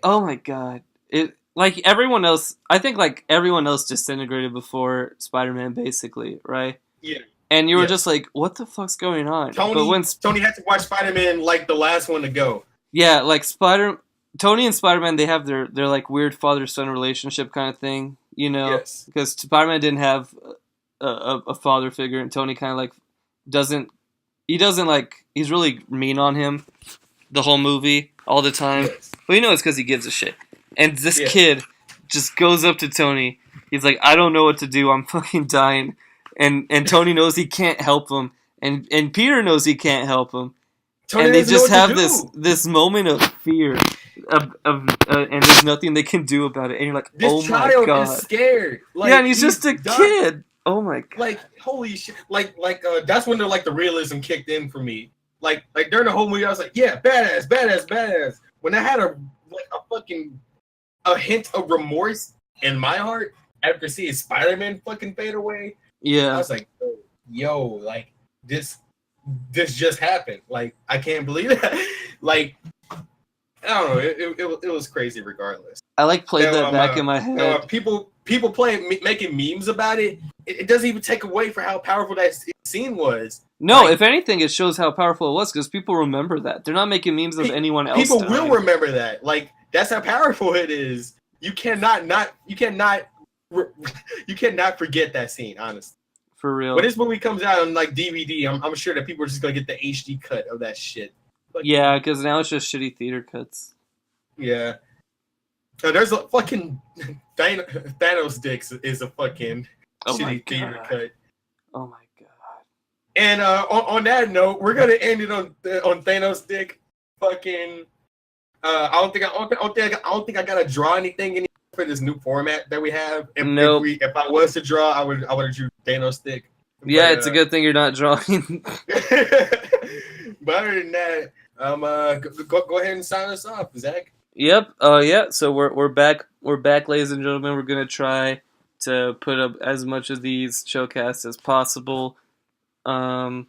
Speaker 2: Oh my god! It like everyone else. I think like everyone else disintegrated before Spider-Man, basically, right?
Speaker 1: Yeah.
Speaker 2: And you were just like, "What the fuck's going on?"
Speaker 1: Tony had to watch Spider-Man like the last one to go.
Speaker 2: Yeah, like Tony and Spider-Man, they have their like weird father-son relationship kind of thing. You know, because Spider-Man didn't have a father figure, and Tony kind of like doesn't like, he's really mean on him the whole movie all the time.
Speaker 1: Yes.
Speaker 2: But you know it's because he gives a shit. And this
Speaker 1: Yeah.
Speaker 2: kid just goes up to Tony. He's like, I don't know what to do. I'm fucking dying. And Tony knows he can't help him. And Peter knows he can't help him.
Speaker 1: Tony
Speaker 2: And they
Speaker 1: doesn't know
Speaker 2: just
Speaker 1: what to
Speaker 2: have
Speaker 1: do.
Speaker 2: this moment of fear and there's nothing they can do about it. And you're like,
Speaker 1: This
Speaker 2: oh my
Speaker 1: child
Speaker 2: god.
Speaker 1: is scared. Like,
Speaker 2: Yeah, and he's just a
Speaker 1: done.
Speaker 2: kid. Oh my god.
Speaker 1: Like, holy shit. Like that's when the realism kicked in for me. Like during the whole movie, I was like, yeah, badass. When I had a hint of remorse in my heart after seeing Spider-Man fucking fade away, I
Speaker 2: Yeah.
Speaker 1: was like, yo, like this just happened. Like, I can't believe that. Like, I don't know. It was crazy regardless.
Speaker 2: I like played
Speaker 1: Now,
Speaker 2: that back in my head.
Speaker 1: people making memes about it. It doesn't even take away for how powerful that scene was.
Speaker 2: No,
Speaker 1: like,
Speaker 2: if anything, it shows how powerful it was because people remember that. They're not making memes of anyone else.
Speaker 1: People
Speaker 2: dying.
Speaker 1: will remember that. Like, that's how powerful it is. You cannot forget that scene. Honestly,
Speaker 2: For real.
Speaker 1: when this movie comes out on like DVD, I'm sure that people are just gonna get the HD cut of that shit. Like,
Speaker 2: Yeah, because now it's just shitty theater cuts.
Speaker 1: yeah. There's a fucking Thanos dicks is a fucking shitty theater cut.
Speaker 2: Oh my god.
Speaker 1: And on that note, we're gonna end it on Thanos dick. Fucking, I don't think I gotta draw anything in for this new format that we have.
Speaker 2: Nope.
Speaker 1: If I was to draw, I would have drew Thanos dick.
Speaker 2: Yeah,
Speaker 1: But,
Speaker 2: it's a good thing you're not drawing.
Speaker 1: But other than that, go ahead and sign us off, Zach.
Speaker 2: Yep. Yeah. So we're back. We're back, ladies and gentlemen. We're gonna try to put up as much of these showcasts as possible. I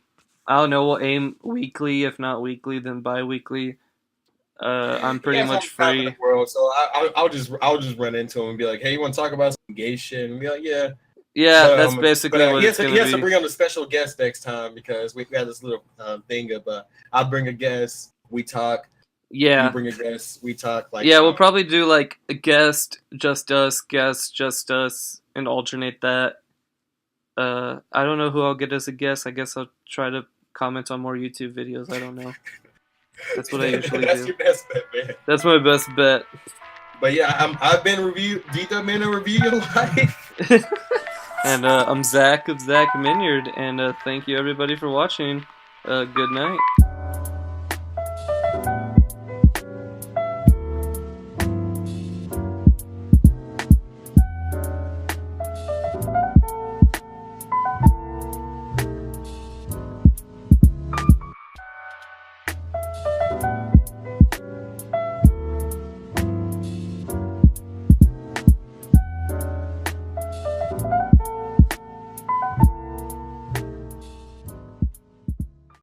Speaker 2: don't know. We'll aim weekly, if not weekly, then bi-weekly. I'm pretty much free.
Speaker 1: The world, so I'll just run into him and be like, "Hey, you want to talk about some gay shit?" And be like, "Yeah."
Speaker 2: Yeah, that's basically what it's gonna be.
Speaker 1: He has to bring on a special guest next time because we got this little thing of I'll bring a guest, we talk.
Speaker 2: Yeah.
Speaker 1: You bring a guest, we talk. Like,
Speaker 2: yeah, we'll probably do like a guest, just us, and alternate that. I don't know who I'll get as a guest. I guess I'll try to comment on more YouTube videos. I don't know. That's what I usually
Speaker 1: That's
Speaker 2: do.
Speaker 1: your best bet, man.
Speaker 2: That's my best bet.
Speaker 1: But yeah, I've been D-Dub in a Review Your Life.
Speaker 2: And I'm Zach of Zach Minyard, and thank you everybody for watching. Good night.